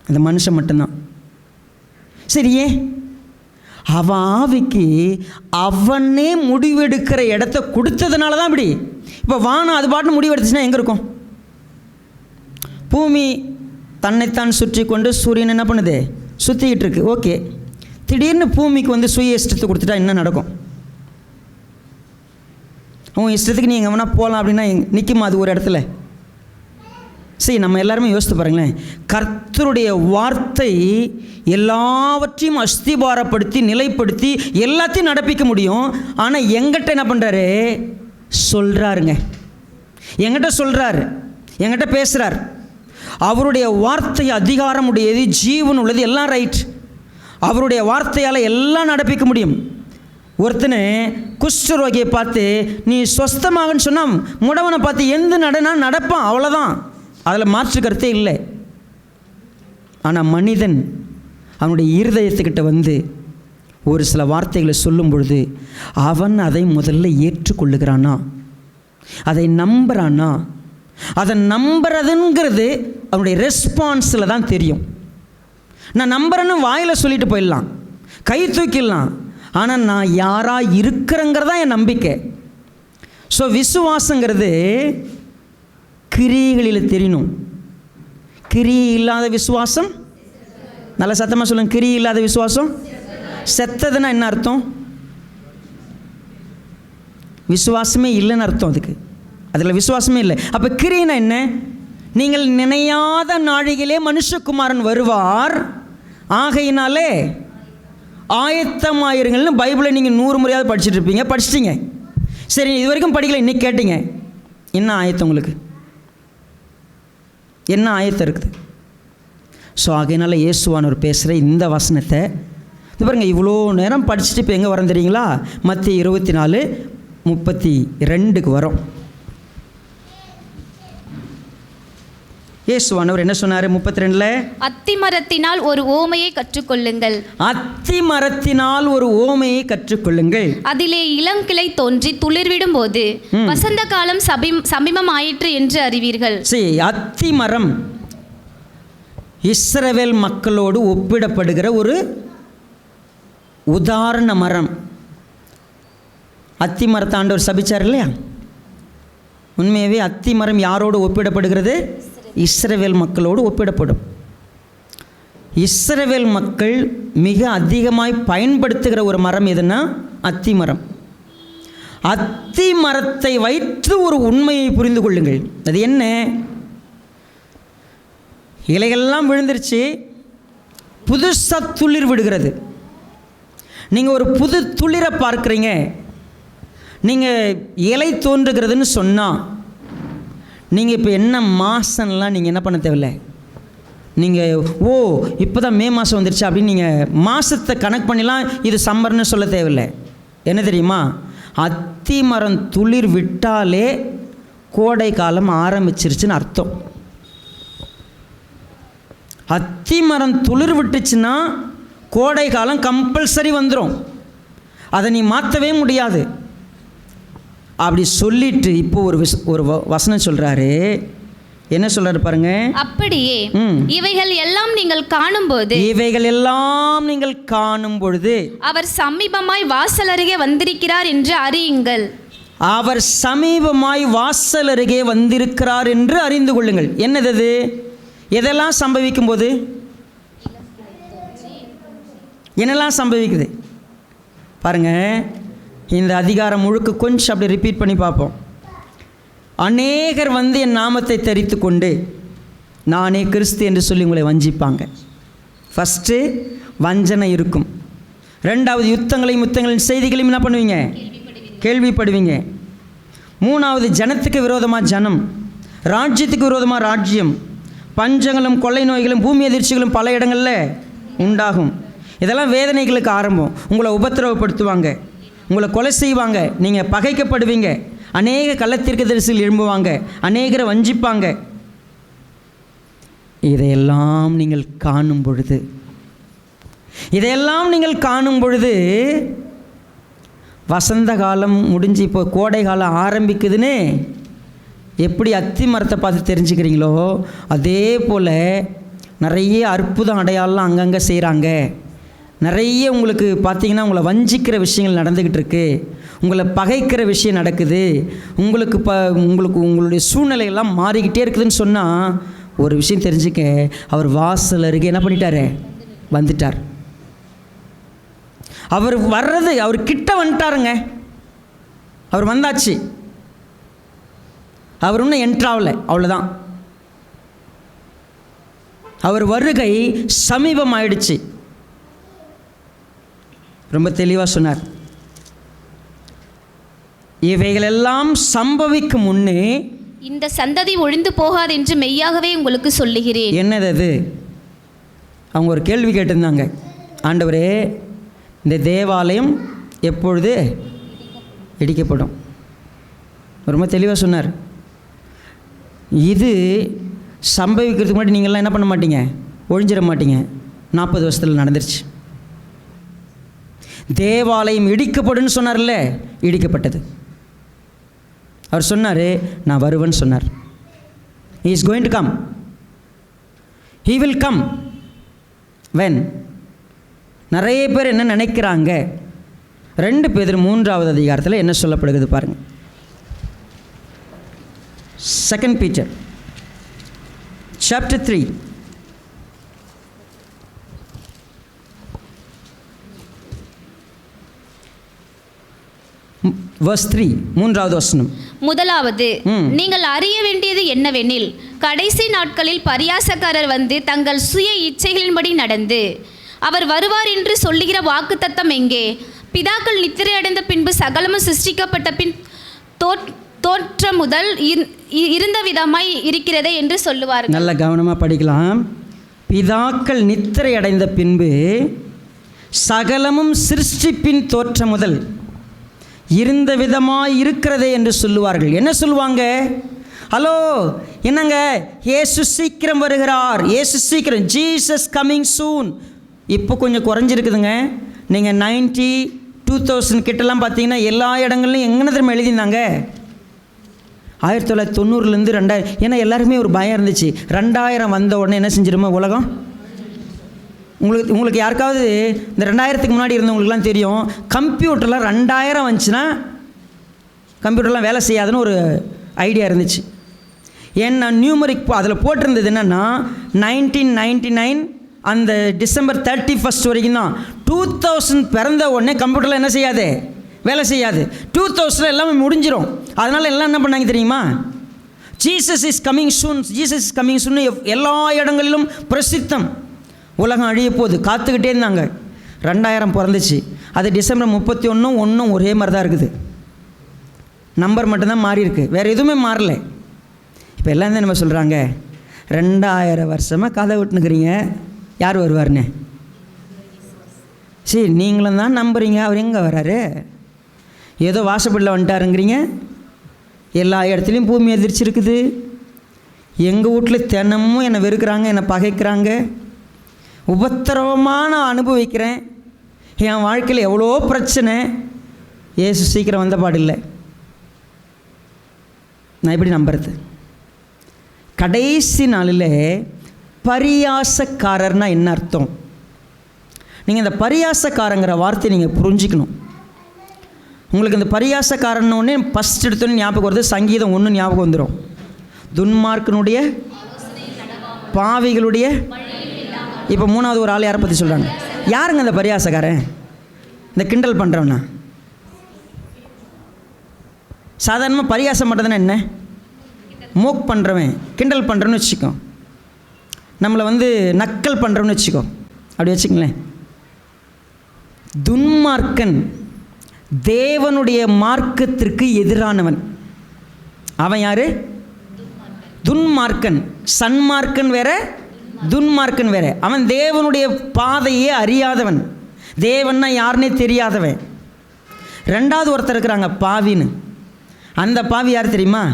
அந்த மனுஷன் மட்டும்தான். சரியே, அவன் ஆவிக்கு அவனே முடிவெடுக்கிற இடத்த கொடுத்ததுனால தான் இப்படி. இப்போ வானம் அது பாட்டு முடிவெடுத்துச்சுன்னா எங்கே இருக்கும்? பூமி தன்னைத்தான் சுற்றி கொண்டு சூரியன் என்ன பண்ணுது? சுற்றிக்கிட்டு இருக்கு. ஓகே, திடீர்னு பூமிக்கு வந்து சுய இஷ்டத்தை கொடுத்துட்டா என்ன நடக்கும்? உன் இஷ்டத்துக்கு நீ எங்கே வேணா போகலாம் அப்படின்னா நிற்குமா அது ஒரு இடத்துல? சரி, நம்ம எல்லாருமே யோசித்து பாருங்களேன். கர்த்தருடைய வார்த்தை எல்லாவற்றையும் அஸ்திபாரப்படுத்தி நிலைப்படுத்தி எல்லாத்தையும் நடப்பிக்க முடியும். ஆனால் எங்கிட்ட என்ன பண்ணுறாரு? சொல்கிறாருங்க. எங்கிட்ட சொல்கிறார், எங்கிட்ட பேசுகிறார். அவருடைய வார்த்தை அதிகாரம் உடையது, ஜீவன் உள்ளது, எல்லாம் ரைட். அவருடைய வார்த்தையால் எல்லாம் நடப்பிக்க முடியும். ஒருத்தனை குஷ்டரோகியை பார்த்து நீ சொஸ்தமாகன்னு சொன்னால் முடவனை பார்த்து எந்த நடனா நடப்பான், அவ்வளோதான். அதில் மாற்று கருத்தே இல்லை. ஆனால் மனிதன் அவனுடைய இருதயத்துக்கிட்ட வந்து ஒரு சில வார்த்தைகளை சொல்லும் பொழுது அவன் அதை முதல்ல ஏற்றுக்கொள்ளுகிறானா, அதை நம்புகிறானா? அதை நம்புறதுங்கிறது அவனுடைய ரெஸ்பான்ஸில் தான் தெரியும். நான் நம்புறேன்னு வாயில் சொல்லிட்டு போயிடலாம், கை தூக்கிடலாம். ஆனால் நான் யாராக இருக்கிறேங்கிறதா என் நம்பிக்கை. ஸோ விசுவாசங்கிறது கிரியைகளில் தெரியணும். கிரியை இல்லாத விசுவாசம், நல்ல சத்தமாக சொல்லுங்க, கிரியை இல்லாத விசுவாசம் செத்ததுன்னா என்ன அர்த்தம்? விசுவாசமே இல்லைன்னு அர்த்தம். அதுக்கு அதில் விசுவாசமே இல்லை. அப்போ கிரியைனா என்ன? நீங்கள் நினையாத நாழிகளே மனுஷகுமாரன் வருவார், ஆகையினாலே ஆயத்தமாயிருங்கள்னு பைபிளை நீங்கள் 100 முறையாவது படிச்சுட்டு இருப்பீங்க, படிச்சிட்டிங்க. சரி, இது வரைக்கும் படிக்கல, இன்னைக்கு கேட்டீங்க, என்ன ஆயத்தம் உங்களுக்கு? என்ன ஆயத்தம் இருக்குது? ஸோ ஆகையினால இயேசுவானவர் பேசுகிற இந்த வசனத்தை இது பாருங்கள், இவ்வளோ நேரம் படிச்சுட்டு இப்போ எங்கே வரோம் தெரியுங்களா? மத்திய 24:32 வரோம். இயேசுவானவர் என்ன சொன்னார் 32ல்? அத்திமரத்தினால் ஒரு ஓமையை கற்றுக்கொள்ளுங்கள். அத்திமரத்தினால் ஒரு ஓமையை கற்றுக்கொள்ளுங்கள். அதிலே இளங்கிளை தோன்றி துளிர்விடும் போது வசந்த காலம் சமீபம் ஆயிற்று என்று அறிவீர்கள். சரி, அத்திமரம் இஸ்ரவேல் மக்களோடு ஒப்பிடப்படுகிற ஒரு உதாரண மரம். அத்தி மரத்தை ஆண்டவர் சபிச்சார் இல்லையா? உண்மையாகவே அத்தி மரம் யாரோடு ஒப்பிடப்படுகிறது? இஸ்ரவேல் மக்களோடு ஒப்பிடப்படும். இஸ்ரவேல் மக்கள் மிக அதிகமாய் பயன்படுத்துகிற ஒரு மரம் எதுனா அத்தி மரம். அத்தி மரத்தை வைத்து ஒரு உண்மையை புரிந்து கொள்ளுங்கள். அது என்ன? இலைகள்லாம் விழுந்துருச்சு, புதுசாக துளிர் விடுகிறது. நீங்கள் ஒரு புது துளிரை பார்க்குறீங்க, நீங்கள் இலை தோன்றுகிறதுன்னு சொன்னால் நீங்கள் இப்போ என்ன மாதம்லாம் நீங்கள் என்ன பண்ண தேவையில்லை. நீங்கள் இப்போ தான் மே மாதம் வந்துருச்சு அப்படின்னு நீங்கள் மாதத்தை கணக்கு பண்ணிலாம் இது சம்மர்னு சொல்ல தேவையில்லை. என்ன தெரியுமா? அத்தி மரம் துளிர் விட்டாலே கோடை காலம் ஆரம்பிச்சிருச்சுன்னு அர்த்தம். அத்தி மரம் துளிர் விட்டுச்சுன்னா கோடை காலம் கம்பல்சரி வந்துடும், அதை நீ மாற்றவே முடியாது. அப்படி சொல்லிட்டு இப்போ ஒரு வசனம் சொல்கிறாரு. என்ன சொல்கிறாரு பாருங்க. அப்படியே இவைகள் எல்லாம் நீங்கள் காணும் பொழுது அவர் சமீபமாய் வாசல் அருகே வந்திருக்கிறார் என்று அறியுங்கள். அவர் சமீபமாய் வாசல் அருகே வந்திருக்கிறார் என்று அறிந்து கொள்ளுங்கள். என்னது? எதெல்லாம் சம்பவிக்கும் போது என்னெல்லாம் சம்பவிக்குது பாருங்க. இந்த அதிகாரம் முழுக்க கொஞ்சம் அப்படி ரிப்பீட் பண்ணி பார்ப்போம். அநேகர் வந்து என் நாமத்தை தரித்து கொண்டு நானே கிறிஸ்து என்று சொல்லி உங்களை வஞ்சிப்பாங்க. ஃபஸ்ட்டு வஞ்சனை இருக்கும். ரெண்டாவது யுத்தங்களின் செய்திகளையும் என்ன பண்ணுவீங்க? கேள்விப்படுவீங்க. மூணாவது ஜனத்துக்கு விரோதமாக ஜனம், ராஜ்யத்துக்கு விரோதமாக ராஜ்யம், பஞ்சங்களும் கொள்ளை நோய்களும் பூமி அதிர்ச்சிகளும் பல இடங்களில் உண்டாகும். இதெல்லாம் வேதனைகளுக்கு ஆரம்பம். உங்களை உபத்திரவப்படுத்துவாங்க, உங்களை கொலை செய்வாங்க, நீங்கள் பகைக்கப்படுவீங்க, அநேக கள்ளத்தீர்க்கதரிசிகள் எழும்புவாங்க, அநேகரை வஞ்சிப்பாங்க. இதையெல்லாம் நீங்கள் காணும் பொழுது வசந்த காலம் முடிஞ்சு இப்போ கோடை காலம் ஆரம்பிக்குதுன்னு எப்படி அத்தி மரத்தை பார்த்து தெரிஞ்சுக்கிறீங்களோ அதே போல் நிறைய அற்புத அடையாளம் அங்கங்கே செய்கிறாங்க. நிறைய உங்களுக்கு பார்த்தீங்கன்னா உங்களை வஞ்சிக்கிற விஷயங்கள் நடந்துக்கிட்டு இருக்கு, உங்களை பகைக்கிற விஷயம் நடக்குது, உங்களுக்கு உங்களுடைய சூழ்நிலையெல்லாம் மாறிக்கிட்டே இருக்குதுன்னு சொன்னால் ஒரு விஷயம் தெரிஞ்சுக்க, அவர் வாசல் அருகே என்ன பண்ணிட்டாரு? வந்துட்டார். அவர் வர்றது, அவர் கிட்ட வந்துட்டாருங்க. அவர் வந்தாச்சு, அவர் இன்னும் என்ட்ராகல, அவ்வளோதான். அவர் வருகை சமீபம் ஆயிடுச்சு. ரொம்ப தெளிவாக சொன்னார். இவைகளெல்லாம் சம்பவிக்கும் முன்னே இந்த சந்ததி ஒழிந்து போகாது என்று மெய்யாகவே உங்களுக்கு சொல்லுகிறேன். என்னது அது? அவங்க ஒரு கேள்வி கேட்டிருந்தாங்க. ஆண்டவரே, இந்த தேவாலயம் எப்பொழுது இடிக்கப்படும்? ரொம்ப தெளிவாக சொன்னார். இது சம்பவிக்கிறதுக்கு முன்னாடி நீங்கள்லாம் என்ன பண்ண மாட்டீங்க? ஒழிஞ்சிட மாட்டீங்க. 40 வருஷத்தில் நடந்துருச்சு. தேவாலயம் இடிக்கப்படுன்னு சொன்னார்ல, இடிக்கப்பட்டது. அவர் சொன்னார், நான் வருவேன்னு சொன்னார். He is going to come. He will come. When? நிறைய பேர் என்ன நினைக்கிறாங்க? 2 பேதுரு 3வது அதிகாரத்தில் என்ன சொல்லப்படுகிறது பாருங்கள். 2 Peter chapter 3 verse 3, 3வது வசனம். முதலாவது, நீங்கள் அறிய வேண்டியது என்னவெனில், கடைசி நாட்களில் பரியாசக்காரர் வந்து தங்கள் சுய இச்சைகளின்படி நடந்து அவர் வருவார் என்று சொல்லுகிற வாக்குத்தத்தம் எங்கே? பிதாக்கள் நித்திரை அடைந்த பின்பு சகலமும் சிருஷ்டிக்கப்பட்ட பின் தோற்ற முதல் இருந்த விதமாய் இருக்கிறதே என்று சொல்லுவார்கள். நல்ல கவனமாக படிக்கலாம். பிதாக்கள் நித்திரை அடைந்த பின்பு சகலமும் சிருஷ்டிப்பின் தோற்ற முதல் இருந்த விதமாய் இருக்கிறதே என்று சொல்லுவார்கள். என்ன சொல்லுவாங்க? ஹலோ, என்னங்க, இயேசு சீக்கிரம் வருகிறார், இயேசு சீக்கிரம், ஜீசஸ் கம்மிங் சூன். இப்போ கொஞ்சம் குறைஞ்சிருக்குதுங்க. நீங்கள் 90, 2000 கிட்டலாம் பார்த்தீங்கன்னா எல்லா இடங்கள்லையும் எங்கே திரும்ப எழுதியிருந்தாங்க? 1990 2000. ஏன்னா எல்லாருமே ஒரு பயம் இருந்துச்சு, 2000 வந்த உடனே என்ன செஞ்சிருமோ உலகம். உங்களுக்கு யாருக்காவது இந்த 2000க்கு முன்னாடி இருந்தவங்களுக்குலாம் தெரியும், கம்ப்யூட்டரில் 2000 வந்துச்சுன்னா கம்ப்யூட்டர்லாம் வேலை செய்யாதுன்னு ஒரு ஐடியா இருந்துச்சு. ஏன்னா நியூமரிக் அதில் போட்டிருந்தது என்னென்னா 1999 அந்த டிசம்பர் 31 வரைக்கும் தான். 2000 பிறந்த உடனே கம்ப்யூட்டரில் என்ன செய்யாது, வேலை செய்யாது. 2000 எல்லாமே முடிஞ்சிடும். அதனால் எல்லாம் என்ன பண்ணாங்க தெரியுமா? Jesus is coming soon, Jesus is coming soon எல்லா இடங்களிலும் பிரசித்தம். உலகம் அழிய போகுது, காத்துக்கிட்டே இருந்தாங்க. 2000 பிறந்துச்சு. அது டிசம்பர் 31 ஒரே மாதிரி தான் இருக்குது. நம்பர் மட்டும்தான் மாறி இருக்கு, வேறு எதுவுமே மாறல. இப்போ எல்லாம் தான் நம்ம சொல்கிறாங்க, 2000 வருஷமாக கதை விட்டுனுக்குறீங்க, யார் வருவார்னு. சரி, நீங்களும் தான் நம்புறீங்க, அவர் எங்கே வர்றாரு? ஏதோ வாசப்படியில் வந்துட்டாருங்கிறீங்க. எல்லா இடத்துலையும் பூமி எதிர்ச்சிருக்குது. எங்கள் வீட்டில் தினமும் என்னை வெறுக்கிறாங்க, என்னை பகைக்கிறாங்க, உபத்திரவமாக நான் அனுபவிக்கிறேன். என் வாழ்க்கையில் எவ்வளோ பிரச்சனை. ஏசு சீக்கிரம் வந்த பாடில்லை. நான் எப்படி நம்புறது? கடைசி நாளில் பரியாசக்காரர்னா என்ன அர்த்தம்? நீங்கள் இந்த பரியாசக்காரங்கிற வார்த்தையை நீங்கள் புரிஞ்சிக்கணும். உங்களுக்கு இந்த பரியாசக்காரன்னொன்னே ஃபஸ்ட் எடுத்தோன்னே ஞாபகம் வருது, சங்கீதம் 1 ஞாபகம் வந்துடும். துன்மார்க்கனுடைய, பாவிகளுடைய. இப்போ 3வது ஒரு ஆள் யாரை பற்றி சொல்கிறாங்க? யாருங்க இந்த பரியாசக்காரன்? இந்த கிண்டல் பண்ணுறவனா? சாதாரணமாக பரியாசம் பண்ணுறதுன்னா என்ன? மோக் பண்ணுறவன், கிண்டல் பண்ணுறவன்னு வச்சுக்கோ. நம்மளை நக்கல் பண்ணுறவன்னு வச்சுக்கோ, அப்படி வச்சுக்கங்களேன். துன்மார்க்கன் தேவனுடைய மார்க்கத்திற்கு எதிரானவன். அவன் யாரு? துன்மார்க்கன். சன்மார்க்கன் வேற, துன்மார்க்கன் வேற. அவன் தேவனுடைய பாதையே அறியாதவன், தேவன்னா யாருன்னே தெரியாதவன். 2வது ஒருத்தர் இருக்கிறாங்க பாவின்னு. அந்த பாவி யார் தெரியுமா?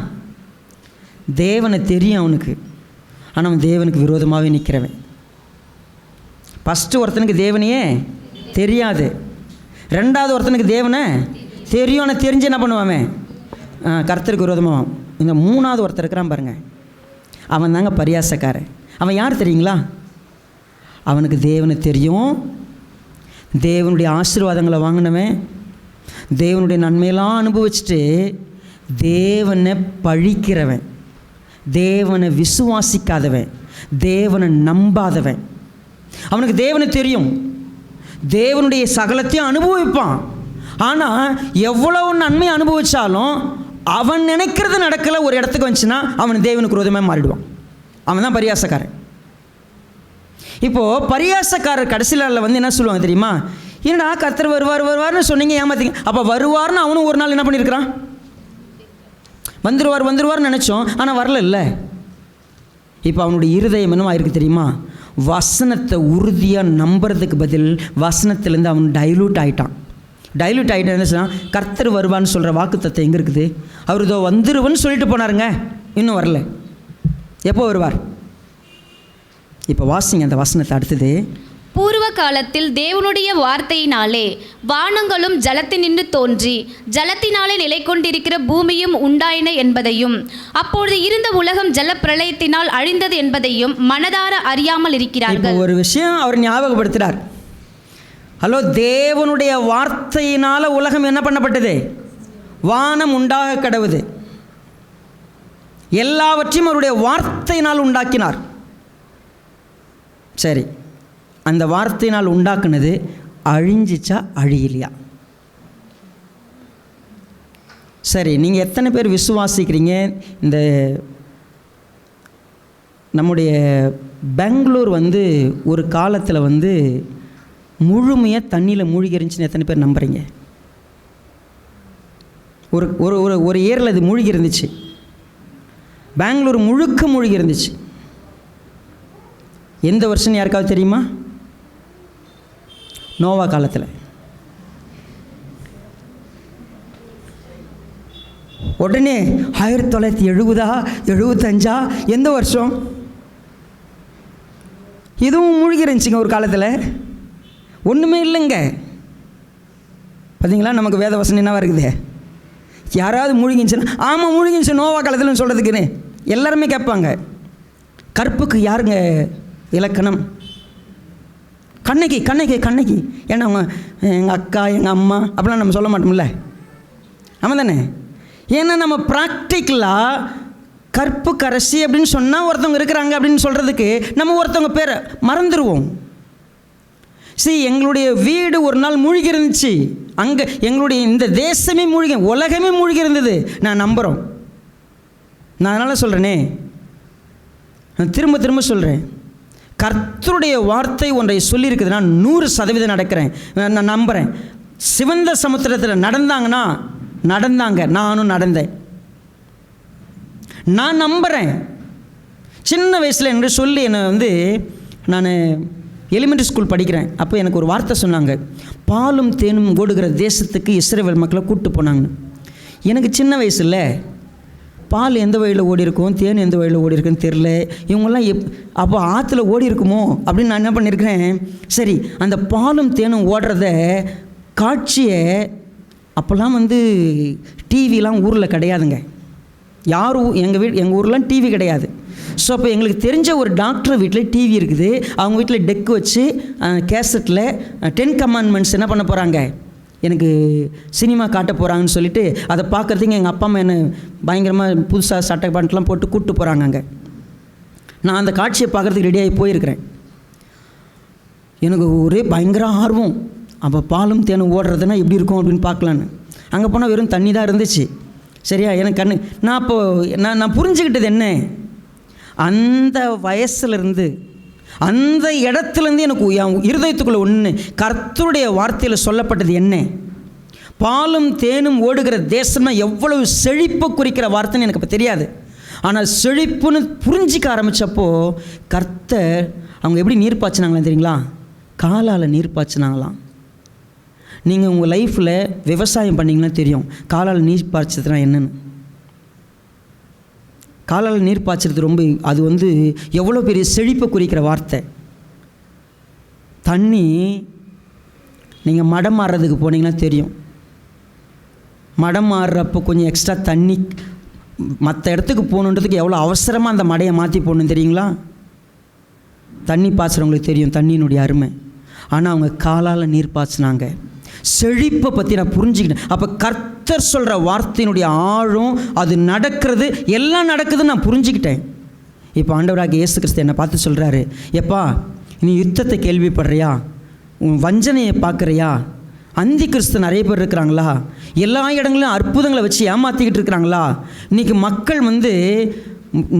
தேவனை தெரியும் அவனுக்கு, ஆனால் அவன் தேவனுக்கு விரோதமாகவே நிற்கிறவன். ஃபஸ்ட்டு ஒருத்தனுக்கு தேவனையே தெரியாது, 2வது ஒருத்தனுக்கு தேவனை தெரியும், ஆனால் தெரிஞ்சு என்ன பண்ணுவான்? கர்த்தருக்கு விரோதமாக. இந்த 3வது ஒருத்தர் இருக்கிறான் பாருங்கள், அவன் தாங்க பரியாசக்காரன். அவன் யார் தெரியுங்களா? அவனுக்கு தேவனை தெரியும், தேவனுடைய ஆசீர்வாதங்களை வாங்கினவன், தேவனுடைய நன்மையெல்லாம் அனுபவிச்சுட்டு தேவனை பழிக்கிறவன், தேவனை விசுவாசிக்காதவன், தேவனை நம்பாதவன். அவனுக்கு தேவனை தெரியும், தேவனுடைய சகலத்தையும் அனுபவிப்பான். ஆனால் எவ்வளவு நன்மை அனுபவித்தாலும் அவன் நினைக்கிறது நடக்கலை ஒரு இடத்துக்கு வந்துச்சுன்னா அவன் தேவனுக்கு விரோதமாக மாறிடுவான். அவன் தான் பரியாசக்காரன். இப்போது பரியாசக்காரர் கடைசியில் என்ன சொல்லுவாங்க தெரியுமா? என்னடா கர்த்தர் வருவார்னு சொன்னீங்க, ஏமாத்தீங்க. அப்போ வருவார்னு அவனும் ஒரு நாள் என்ன பண்ணியிருக்கிறான்? வந்துருவார்னு நினச்சோம், ஆனால் வரல இல்லை. இப்போ அவனுடைய இருதயம் என்னவா இருக்குது தெரியுமா? வசனத்தை உறுதியாக நம்புறதுக்கு பதில் வசனத்திலேருந்து அவன் டைலூட் ஆகிட்டான். என்ன சொன்னால், கர்த்தர் வருவான்னு சொல்கிற வாக்குத்தத்தம் எங்கே இருக்குது? அவர் இதோ வந்துருவன்னு சொல்லிட்டு போனாருங்க, இன்னும் வரல. எப்போ வருவார்? இப்போ வாசிங்க அந்த வசனத்தை. அடுத்தது, பூர்வ காலத்தில் தேவனுடைய வார்த்தையினாலே வானங்களும் ஜலத்தினின்று தோன்றி ஜலத்தினாலே நிலை கொண்டிருக்கிற பூமியும் உண்டாயின என்பதையும், அப்பொழுது இருந்த உலகம் ஜல பிரளயத்தினால் அழிந்தது என்பதையும் மனதார அறியாமல் இருக்கிறார்கள். ஒரு விஷயம் அவர் ஞாபகப்படுத்துகிறார். ஹலோ, தேவனுடைய வார்த்தையினால் உலகம் என்ன பண்ணப்பட்டது? வானம் உண்டாக கடவுது. எல்லாவற்றையும் அவருடைய வார்த்தையினால் உண்டாக்கினார். சரி, அந்த வார்த்தையினால் உண்டாக்குனது அழிஞ்சிச்சா அழியலையா? சரி, நீங்கள் எத்தனை பேர் விசுவாசிக்கிறீங்க இந்த நம்முடைய பெங்களூர் ஒரு காலத்தில் முழுமையாக தண்ணியில் மூழ்கி இருந்துச்சுன்னு எத்தனை பேர் நம்புறீங்க? ஒரு ஒரு ஒரு ஒரு ஏரில் அது மூழ்கி இருந்துச்சு. பெங்களூர் முழுக்க மூழ்கி இருந்துச்சு. எந்த வருஷம் யாருக்காவது தெரியுமா? நோவா காலத்தில். உடனே 1970 75 எந்த வருஷம்? இதுவும் மூழ்கி இருந்துச்சுங்க ஒரு காலத்தில். ஒன்றுமே இல்லைங்க. பார்த்தீங்களா, நமக்கு வேத வசனம் என்னவா இருக்குது? யாராவது மூழ்கிச்சுன்னா ஆமாம் மூழ்கிச்சு நோவா காலத்தில் சொல்கிறதுக்குன்னு எல்லாருமே கேட்பாங்க. கற்புக்கு யாருங்க இலக்கணம்? கண்ணகி கண்ணகி கண்ணகி. ஏன்னா அவங்க எங்கள் அக்கா எங்கள் அம்மா அப்படிலாம் நம்ம சொல்ல மாட்டோம்ல. ஆமாம் தானே? ஏன்னா நம்ம ப்ராக்டிக்கலாக கற்புக்கரசி அப்படின்னு சொன்னால் ஒருத்தவங்க இருக்கிறாங்க அப்படின்னு சொல்கிறதுக்கு நம்ம ஒருத்தவங்க பேரை மறந்துடுவோம். எங்களுடைய வீடு ஒரு நாள் மூழ்கி இருந்துச்சு. அங்கே எங்களுடைய இந்த தேசமே மூழ்கி, உலகமே மூழ்கி இருந்தது. நான் நம்புகிறோம். நான் அதனால் சொல்கிறேனே, நான் திரும்ப திரும்ப சொல்கிறேன், கர்த்தருடைய வார்த்தை ஒன்றை சொல்லியிருக்குது. நான் 100% நடக்கிறேன். நான் நம்புகிறேன். சிவந்த சமுத்திரத்தில் நடந்தாங்க, நானும் நடந்தேன். நான் நம்புகிறேன். சின்ன வயசில் என்று சொல்லி என்னை நான் எலிமெண்ட்ரி ஸ்கூல் படிக்கிறேன். அப்போ எனக்கு ஒரு வார்த்தை சொன்னாங்க, பாலும் தேனும் ஓடுகிற தேசத்துக்கு இஸ்ரவேல் மக்களை கூப்பிட்டு போனாங்கன்னு. எனக்கு சின்ன வயசில் பால் எந்த வழியில் ஓடி இருக்கும், தேன் எந்த வழியில் ஓடி இருக்குன்னு தெரில. இவங்கெல்லாம் அப்போ ஆற்றுல ஓடி இருக்குமோ அப்படின்னு நான் என்ன பண்ணியிருக்கிறேன். சரி, அந்த பாலும் தேனும் ஓடுறத காட்சியை அப்போல்லாம் டிவிலாம் ஊரில் கிடையாதுங்க. யாரும் எங்கள் ஊர்லாம் டிவி கிடையாது. ஸோ அப்போ எங்களுக்கு தெரிஞ்ச ஒரு டாக்டர் வீட்டில் டிவி இருக்குது. அவங்க வீட்டில் டெக் வச்சு கேசட்டில் 10 கமாண்ட்மெண்ட்ஸ் என்ன பண்ண போகிறாங்க, எனக்கு சினிமா காட்ட போகிறாங்கன்னு சொல்லிட்டு அதை பார்க்குறதுக்கு எங்கள் அப்பா அம்மா என்னை பயங்கரமாக புதுசாக சட்டை பேண்ட்லாம் போட்டு கூப்பிட்டு போகிறாங்க. அங்கே நான் அந்த காட்சியை பார்க்குறதுக்கு ரெடியாகி போயிருக்கிறேன். எனக்கு ஒரே பயங்கர ஆர்வம். அப்போ பாலும் தேனும் ஓடுறதுன்னா எப்படி இருக்கும் அப்படின்னு பார்க்கலான்னு. அங்கே போனால் வெறும் தண்ணி தான் இருந்துச்சு. சரியா? எனக்கு நான் அப்போது நான் புரிஞ்சுக்கிட்டது என்ன, அந்த வயசுலேருந்து அந்த இடத்துலேருந்து எனக்கு என் இருதயத்துக்குள்ளே ஒன்று கர்த்தருடைய வார்த்தையில் சொல்லப்பட்டது என்ன, பாலும் தேனும் ஓடுகிற தேசம்னா எவ்வளவு செழிப்பு குறிக்கிற வார்த்தைன்னு எனக்கு இப்போ தெரியாது. ஆனால் செழிப்புன்னு புரிஞ்சிக்க ஆரம்பித்தப்போ கர்த்தர் அவங்க எப்படி நீர் பாய்ச்சினாங்களே தெரியுங்களா? காலால் நீர் பாய்ச்சினாங்களாம். நீங்கள் உங்கள் லைஃப்பில் விவசாயம் பண்ணிங்கன்னா தெரியும் காலால் நீர் பாய்ச்சதுனா என்னென்னு. காலால் நீர் பாய்ச்சறது ரொம்ப அது எவ்வளோ பெரிய செழிப்பை குறிக்கிற வார்த்தை. தண்ணி நீங்கள் மடம் மாறுறதுக்கு போனீங்கன்னா தெரியும். மடம் மாறுறப்போ கொஞ்சம் எக்ஸ்ட்ரா தண்ணி மற்ற இடத்துக்கு போகணுன்றதுக்கு எவ்வளோ அவசரமாக அந்த மடையை மாற்றி போகணும் தெரியுங்களா? தண்ணி பாய்ச்சுறவங்களுக்கு தெரியும் தண்ணியினுடைய அருமை. ஆனால் அவங்க காலால் நீர் பாய்ச்சினாங்க. செழிப்பை பற்றி நான் புரிஞ்சுக்கிட்டேன். அப்போ கர்த்தர் சொல்கிற வார்த்தையினுடைய ஆழம், அது நடக்கிறது, எல்லாம் நடக்குதுன்னு நான் புரிஞ்சுக்கிட்டேன். இப்போ ஆண்டவராக இயேசு கிறிஸ்து என்னை பார்த்து சொல்கிறாரு, எப்பா நீ யுத்தத்தை கேள்விப்படுறியா, உன் வஞ்சனையை பார்க்குறியா, அந்தி கிறிஸ்து நிறைய பேர் இருக்கிறாங்களா, எல்லா இடங்களிலும் அற்புதங்களை வச்சு ஏமாற்றிக்கிட்டு இருக்கிறாங்களா, இன்றைக்கி மக்கள்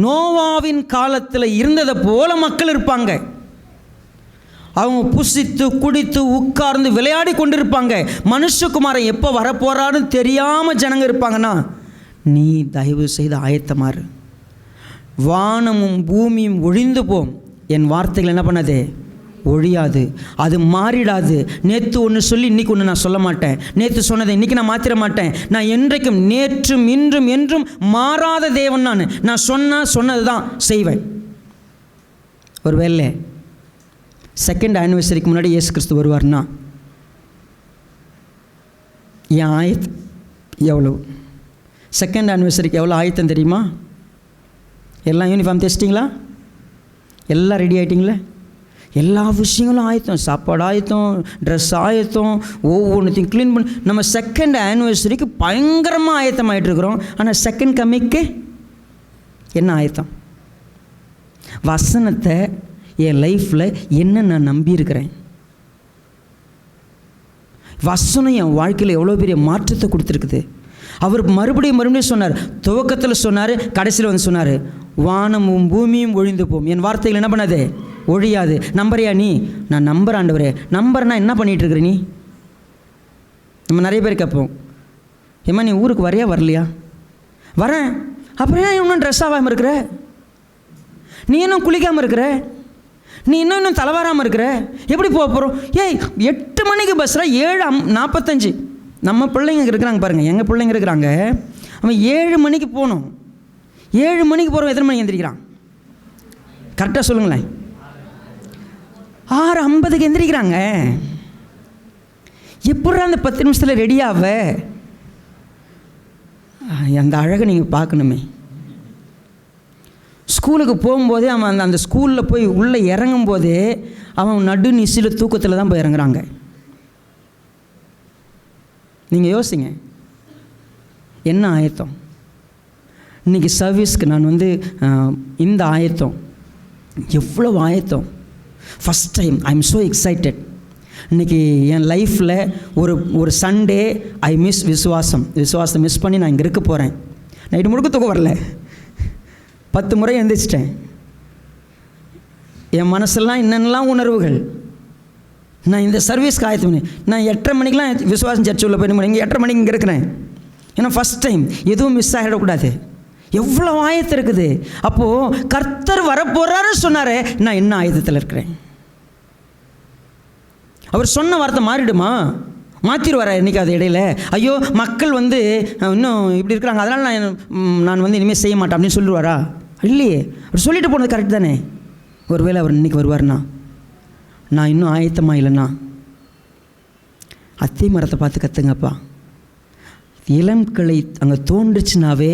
நோவாவின் காலத்தில் இருந்ததை போல மக்கள் இருப்பாங்க. அவங்க புசித்து குடித்து உட்கார்ந்து விளையாடி கொண்டிருப்பாங்க. மனுஷகுமாரன் எப்போ வரப்போறான்னு தெரியாமல் ஜனங்க இருப்பாங்கன்னா, நீ தயவு செய்து ஆயத்தமாறு. வானமும் பூமியும் ஒழிந்து போம், என் வார்த்தைகள் என்ன பண்ணாது, ஒழியாது, அது மாறிடாது. நேற்று ஒன்று சொல்லி இன்றைக்கி ஒன்று நான் சொல்ல மாட்டேன். நேற்று சொன்னதை இன்றைக்கி நான் மாற்றிட மாட்டேன். நான் என்றைக்கும் நேற்றும் இன்றும் என்றும் மாறாத தேவன். நான் சொன்னது தான் செய்வேன். ஒரு வேளை 2nd ஆனிவர்சரிக்கு முன்னாடி இயேசு கிறிஸ்து வருவார்னா என் ஆயத்தம் எவ்வளோ? 2nd ஆனிவர்சரிக்கு எவ்வளோ ஆயத்தம் தெரியுமா? எல்லாம் யூனிஃபார்ம் தைச்சிட்டிங்களா? எல்லாம் ரெடி ஆகிட்டிங்களே? எல்லா விஷயங்களும் ஆயத்தம், சாப்பாடு ஆயத்தம், ட்ரெஸ் ஆயத்தம், ஒவ்வொன்றுத்தையும் க்ளீன் பண்ணி நம்ம 2nd ஆனிவர்சரிக்கு பயங்கரமாக ஆயத்தம் ஆகிட்டுருக்குறோம். ஆனால் 2nd கம்மிக்கு என்ன ஆயத்தம்? வசனத்தை என் லைஃப்பில் என்ன நான் நம்பியிருக்கிறேன், வசனம் என் வாழ்க்கையில் எவ்வளோ பெரிய மாற்றத்தை கொடுத்துருக்குது. அவர் மறுபடியும் சொன்னார். துவக்கத்தில் சொன்னார், கடைசியில் வந்து சொன்னார், வானமும் பூமியும் ஒழிந்து போகும், என் வார்த்தைகள் என்ன பண்ணாது, ஒழியாது. நம்புறியா நீ? நான் நம்புற ஆண்டவரே. நம்புறேன்னா என்ன பண்ணிகிட்டு இருக்கிற நீ? நம்ம நிறைய பேர் கேட்போம், ஏம்மா நீ ஊருக்கு வரையா வரலையா? வரேன். அப்புறம் ஏன் இன்னும் ட்ரெஸ் ஆகாமல் இருக்கிற? நீ இன்னும் குளிக்காமல் இருக்கிற? நீ இன்னும் தலைவாராமல் இருக்கிற? எப்படி போக போகிறோம்? ஏய் 8 மணிக்கு பஸ்ஸில் 7:45 நம்ம பிள்ளைங்க இருக்கிறாங்க பாருங்கள், எங்கள் பிள்ளைங்க இருக்கிறாங்க. அவன் 7 மணிக்கு போகணும். 7 மணிக்கு போகிறவன் எத்தனை மணிக்கு எந்திரிக்கிறான்? கரெக்டாக சொல்லுங்களேன். 6:50க்கு எந்திரிக்கிறாங்க. எப்படா அந்த 10 நிமிஷத்தில் ரெடியாவ? அந்த அழகை நீங்கள் பார்க்கணுமே. ஸ்கூலுக்கு போகும்போதே அவன் அந்த ஸ்கூலில் போய் உள்ளே இறங்கும்போதே அவன் நடு நிசில தூக்கத்தில் தான் போய் இறங்குறாங்க. நீங்கள் யோசிங்க, என்ன ஆயத்தம். இன்றைக்கி சர்வீஸ்க்கு நான் வந்து இந்த ஆயத்தம், எவ்வளோ ஆயத்தம். First time I am so excited. இன்றைக்கி என் லைஃப்பில் ஒரு சண்டே ஐ மிஸ் விசுவாசத்தை மிஸ் பண்ணி நான் இங்கே இருக்க போகிறேன். நைட்டு முழுக்க தூக்கம் வரல, 10 முறை எழுந்திரிச்சிட்டேன். என் மனசெல்லாம் என்னென்னலாம் உணர்வுகள். நான் இந்த சர்வீஸ்க்கு ஆயத்தம். நான் 8:30 மணிக்கெலாம் விசுவாசம் சர்ச்சு உள்ள போய் இங்கே 8:30 மணிக்கு இங்கே இருக்கிறேன். ஏன்னா ஃபஸ்ட் டைம் எதுவும் மிஸ் ஆகிடக்கூடாது. எவ்வளோ ஆயத்தம் இருக்குது. அப்போது கர்த்தர் வரப்போகிறாருன்னு சொன்னார், நான் என்ன ஆயத்தத்தில் இருக்கிறேன்? அவர் சொன்ன வார்த்தை மாறிடுமா? மாற்றிடுவாரா இன்றைக்கி? அது இடையில ஐயோ மக்கள் வந்து இன்னும் இப்படி இருக்கிறாங்க, அதனால் நான் வந்து இனிமேல் செய்ய மாட்டேன் அப்படின்னு சொல்லிடுவாரா? இல்லையே. அவர் சொல்லிட்டு போனது கரெக்ட் தானே. ஒருவேளை அவர் இன்றைக்கி வருவார்னா, நான் இன்னும் ஆயத்தமாக இல்லைண்ணா, அத்தி மரத்தை பார்த்து கற்றுங்கப்பா. இளம் கிளை அங்கே தோன்றுச்சுனாவே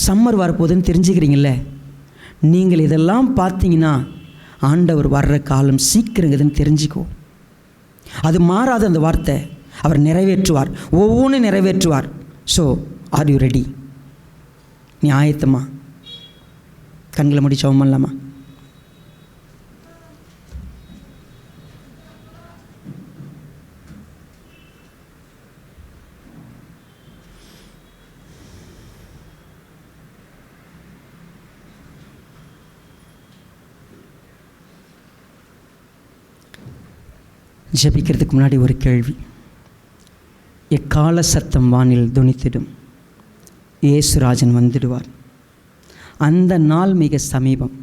சம்மர் வரப்போகுதுன்னு தெரிஞ்சுக்கிறீங்கள. நீங்கள் இதெல்லாம் பார்த்தீங்கன்னா ஆண்டவர் வர்ற காலம் சீக்கிரங்குதுன்னு தெரிஞ்சுக்கோ. அது மாறாத அந்த வார்த்தை அவர் நிறைவேற்றுவார், ஒவ்வொன்றும் நிறைவேற்றுவார். So are you ready? நீ ஆயத்தமா? கண்களை முடி ஜெபம் பண்ணலாமா? ஜெபிக்கிறதுக்கு முன்னாடி ஒரு கேள்வி. எக்கால சத்தம் வானில் துணித்திடும், இயேசுராஜன் வந்துடுவார். அந்த நாள் மிக சமீபம்.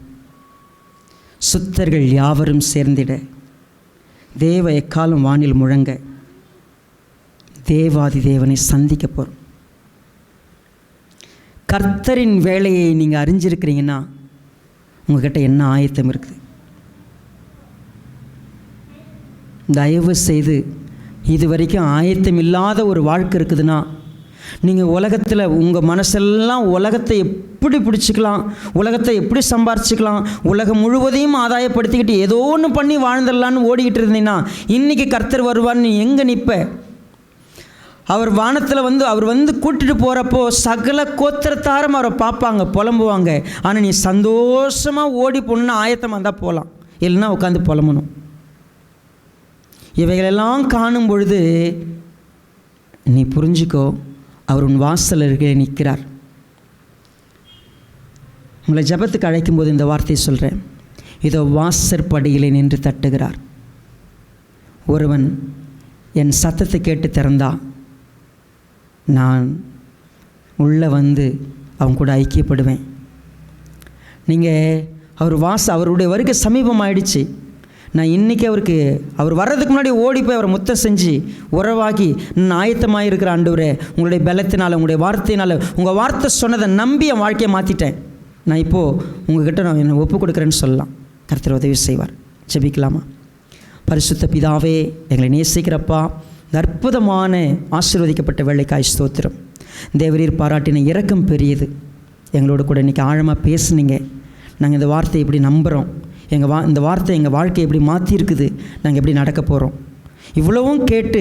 சுத்தர்கள் யாவரும் சேர்ந்திட, தேவ எக்காலம் வானில் முழங்க, தேவாதி தேவனை சந்திக்க போகிறோம். கர்த்தரின் வேலையை நீங்கள் அறிஞ்சிருக்கிறீங்கன்னா உங்கள்கிட்ட என்ன ஆயத்தம் இருக்குது? தயவு செய்து இது வரைக்கும் ஆயத்தம் இல்லாத ஒரு வாழ்க்கை இருக்குதுன்னா, நீங்கள் உலகத்தில் உங்கள் மனசெல்லாம் உலகத்தை எப்படி பிடிச்சிக்கலாம், உலகத்தை எப்படி சம்பாரிச்சிக்கலாம், உலகம் முழுவதையும் ஆதாயப்படுத்திக்கிட்டு ஏதோ ஒன்று பண்ணி வாழ்ந்துடலான்னு ஓடிக்கிட்டு இருந்தீங்கன்னா, இன்றைக்கி கர்த்தர் வருவார்னு எங்கே நிற்ப? அவர் வானத்தில் வந்து அவர் வந்து கூட்டிகிட்டு போகிறப்போ சகல கோத்திரத்தாரும் அவரை பார்ப்பாங்க, புலம்புவாங்க. ஆனால் நீ சந்தோஷமாக ஓடி போகணுன்னு ஆயத்தமாக இருந்தால் போகலாம், இல்லைன்னா உட்காந்து புலம்பணும். இவைகளெல்லாம் காணும் பொழுது நீ புரிஞ்சுக்கோ, அவர் உன் வாசல் அருகே நிற்கிறார். உங்களை ஜெபத்துக்கு அழைக்கும்போது இந்த வார்த்தையை சொல்கிறேன். இதோ வாசற்படியிலே நின்று தட்டுகிறார். ஒருவன் என் சத்தத்தை கேட்டு திறந்தா நான் உள்ளே வந்து அவங்க கூட ஐக்கியப்படுவேன். நீங்கள் அவருடைய வருகை சமீபம் ஆயிடுச்சு. நான் இன்றைக்கி அவர் வர்றதுக்கு முன்னாடி ஓடி போய் அவரை முத்தம் செஞ்சு உறவாகி நான் ஆயத்தமாக இருக்கிற ஆண்டவரே, உங்களுடைய பலத்தினால், உங்களுடைய வார்த்தையினால், உங்கள் வார்த்தை சொன்னதை நம்பி என் வாழ்க்கையை மாற்றிட்டேன். நான் இப்போது உங்கள்கிட்ட நான் என்னை ஒப்பு கொடுக்குறேன்னு சொல்லலாம். கர்த்தர் உதவி செய்வார். ஜெபிக்கலாமா? பரிசுத்த பிதாவே, எங்களை நேசிக்கிறப்பா, இந்த அற்புதமான ஆசீர்வதிக்கப்பட்ட வேலைக்காய் ஸ்தோத்திரம். தேவரீர் பாராட்டின இரக்கம் பெரியது. எங்களோட கூட இன்றைக்கி ஆழமாக பேசுனீங்க. நாங்கள் இந்த வார்த்தையை எப்படி நம்புகிறோம், இந்த வார்த்தை எங்கள் வாழ்க்கையை எப்படி மாற்றிருக்குது, நாங்கள் எப்படி நடக்க போகிறோம். இவ்வளவும் கேட்டு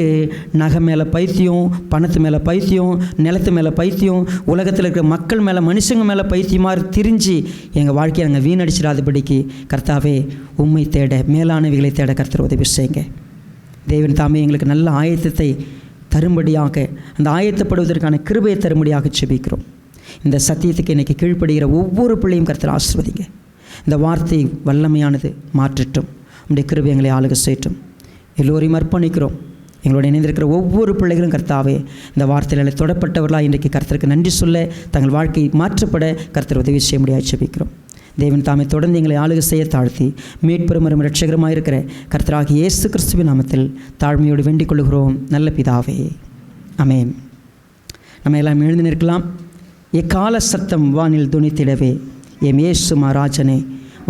நகை மேலே பைத்தியம், பணத்து மேலே பைத்தியம், நிலத்து மேலே பைத்தியம், உலகத்தில் இருக்கிற மக்கள் மேலே, மனுஷங்க மேலே பைத்தியமாக திரிஞ்சு எங்கள் வாழ்க்கையை நாங்கள் வீணடிச்சிடாதபடிக்கு கர்த்தாவே உம்மை தேட, மேலானவைகளை தேட கர்த்தர் உதவி செய்யுங்க. தேவன் தாமே எங்களுக்கு நல்ல ஆயத்தத்தை தரும்படியாக, அந்த ஆயத்தப்படுவதற்கான கிருபையை தரும்படியாக செபிக்கிறோம். இந்த சத்தியத்துக்கு இன்றைக்கி கீழ்ப்படுகிற ஒவ்வொரு பிள்ளையும் கர்த்தர் ஆசீர்வதிங்க. இந்த வார்த்தை வல்லமையானது, மாற்றட்டும். உங்களுடைய கிருபை எங்களை ஆளுகை செய்யட்டும். எல்லோரையும் அர்ப்பணிக்கிறோம். எங்களோட இணைந்திருக்கிற ஒவ்வொரு பிள்ளைகளும் கர்த்தாவே இந்த வார்த்தையில் தொடப்பட்டவர்களாக இன்றைக்கு கர்த்தருக்கு நன்றி சொல்ல, தங்கள் வாழ்க்கை மாற்றப்பட கர்த்தர் உதவி செய்ய முடியாது செபிக்கிறோம். தேவன் தாமே தொடர்ந்து எங்களை ஆளுகை செய்ய தாழ்த்தி மீட்பெரும் இரட்சகரமாக இருக்கிற கர்த்தராகிய இயேசு கிறிஸ்துவின் நாமத்தில் தாழ்மையோடு வேண்டிக் கொள்கிறோம் நல்ல பிதாவே, ஆமென். நம்ம எல்லாம் எழுந்து நிற்கலாம். எக்கால சத்தம் வானில் துணித்திடவே எம் இயேசு மகாராஜனே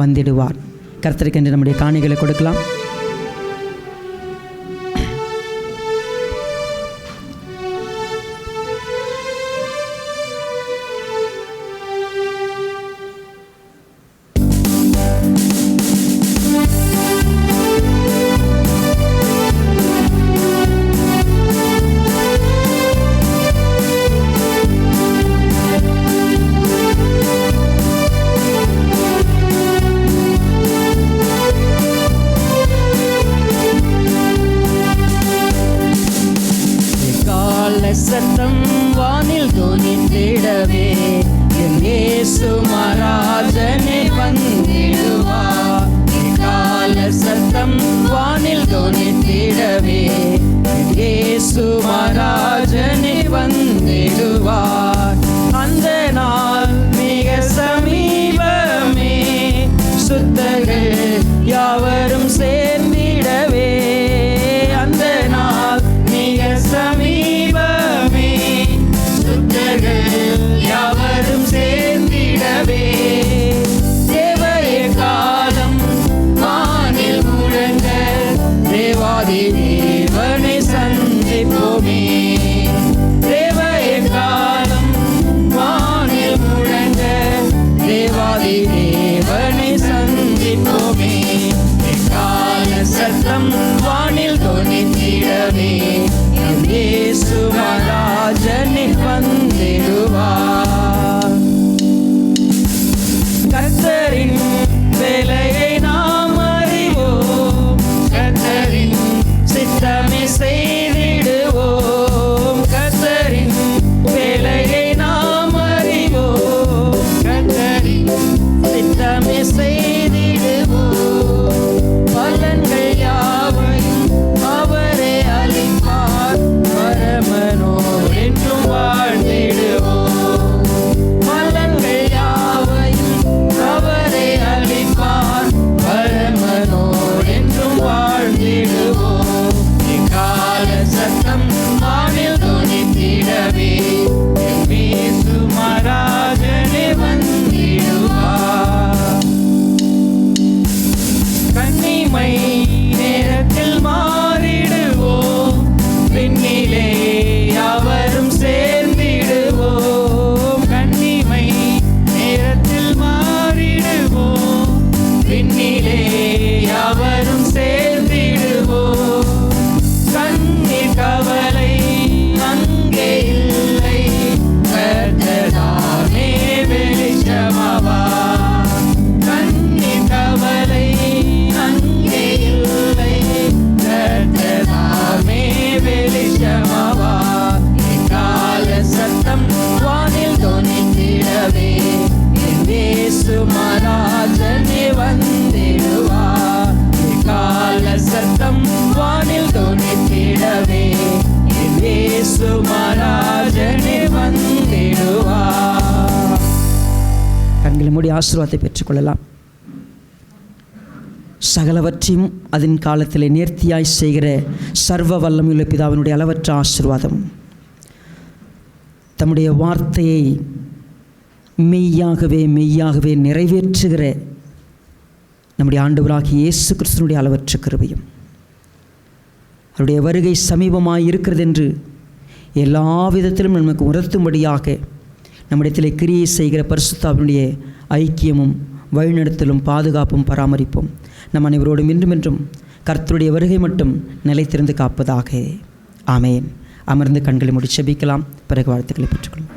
வந்திடுவார். கர்த்தருக்கு என்று நம்முடைய காணிகளை கொடுக்கலாம். சத்தம் வானில் துணித்திடவே என் இயேசு மகாராஜனே வந்திடுவார். கால சத்தம் வானில் துணித்திடவே என் இயேசு மகாராஜனே வந்திடுவார். அந்த நாள் மிக சமீபமே, சுத்தர்கள் யாவரும் சேர்ந்திடவே. அந்த நாள் மிக சமீபமே, யாவரும் சேர்ந்திடவே. தேவைய காலம் வானில் முழங்க தேவாதி தேவனை சந்திப்போமே. தேவைய காலம் வானில் முழங்க தேவாதி தேவனை சந்திப்போமே. கால சத்தம் வானில் துணித்திடவே இயேசு மகாராஜனே வந்திடுவார். கர்த்தரின் வேலையை நாம் அறிவோம், கர்த்தரின் சித்தமே செய்திடுவோம். கர்த்தரின் வேலையை நாம் அறிவோம், கர்த்தரின் சித்தமே செய்திடுவோம். பலன்கள் யாவையும் அவரே அளிப்பார், பரமனோர் என்றும் வாழ்ந்திடுவோம். பலன்கள் யாவையும் அவரே அளிப்பார், பரமனோர் என்றும் வாழ்ந்திடுவோம். இக்கால சத்தம் வானில் துணித்திடவே இயேசு மகாராஜனே வந்திடுவார். கன்னிமை நேரத்தில் மாறிடுவோம், விண்ணிலே யாவரும் சேர்ந்திடுவோம். கன்னிமை நேரத்தில் மாறிடுவோம், விண்ணிலே யாவரும் சேர்ந்திடுவோம். கண்ணீர் கவலை அங்கே இல்லை, கர்த்தர்தாமே வெளிச்சமாவார். கண்ணீர் கவலை அங்கே இல்லை, கர்த்தர்தாமே வெளிச்சமாவார். கால சத்தம் வானில் துணித்திடவே இயேசு மகாராஜனே வந்திடுவார். கால சத்தம் வானில் துணித்திடவே இயேசு மகாராஜனே வந்திடுவார். கண்களை மூடி ஆசீர்வாதத்தை பெற்றுக்கொள்ளலாம். சகலவற்றையும் அதன் காலத்திலே நேர்த்தியாய் செய்கிற சர்வ வல்லமையுள்ள பிதாவினுடைய அளவற்ற ஆசீர்வாதம், தம்முடைய வார்த்தையை மெய்யாகவே நிறைவேற்றுகிற நம்முடைய ஆண்டவராகிய இயேசு கிறிஸ்துவினுடைய அளவற்ற கிருபையும், அவருடைய வருகை சமீபமாய் இருக்கிறது என்று எல்லா விதத்திலும் நமக்கு உணர்த்தும்படியாக நம்மிடத்திலே கிரியை செய்கிற பரிசுத்தாவினுடைய ஐக்கியமும் வழிநடத்தலும் பாதுகாப்பும் பராமரிப்பும் நம் அனைவரோடும் இன்றும் கர்த்தருடைய வருகை மட்டும் நிலைத்திருந்து காப்பதாக. ஆமேன். அமர்ந்து கண்களை மூடி செபிக்கலாம். பிறகு வாழ்த்துக்களை பெற்றுக்கொள்ளும்.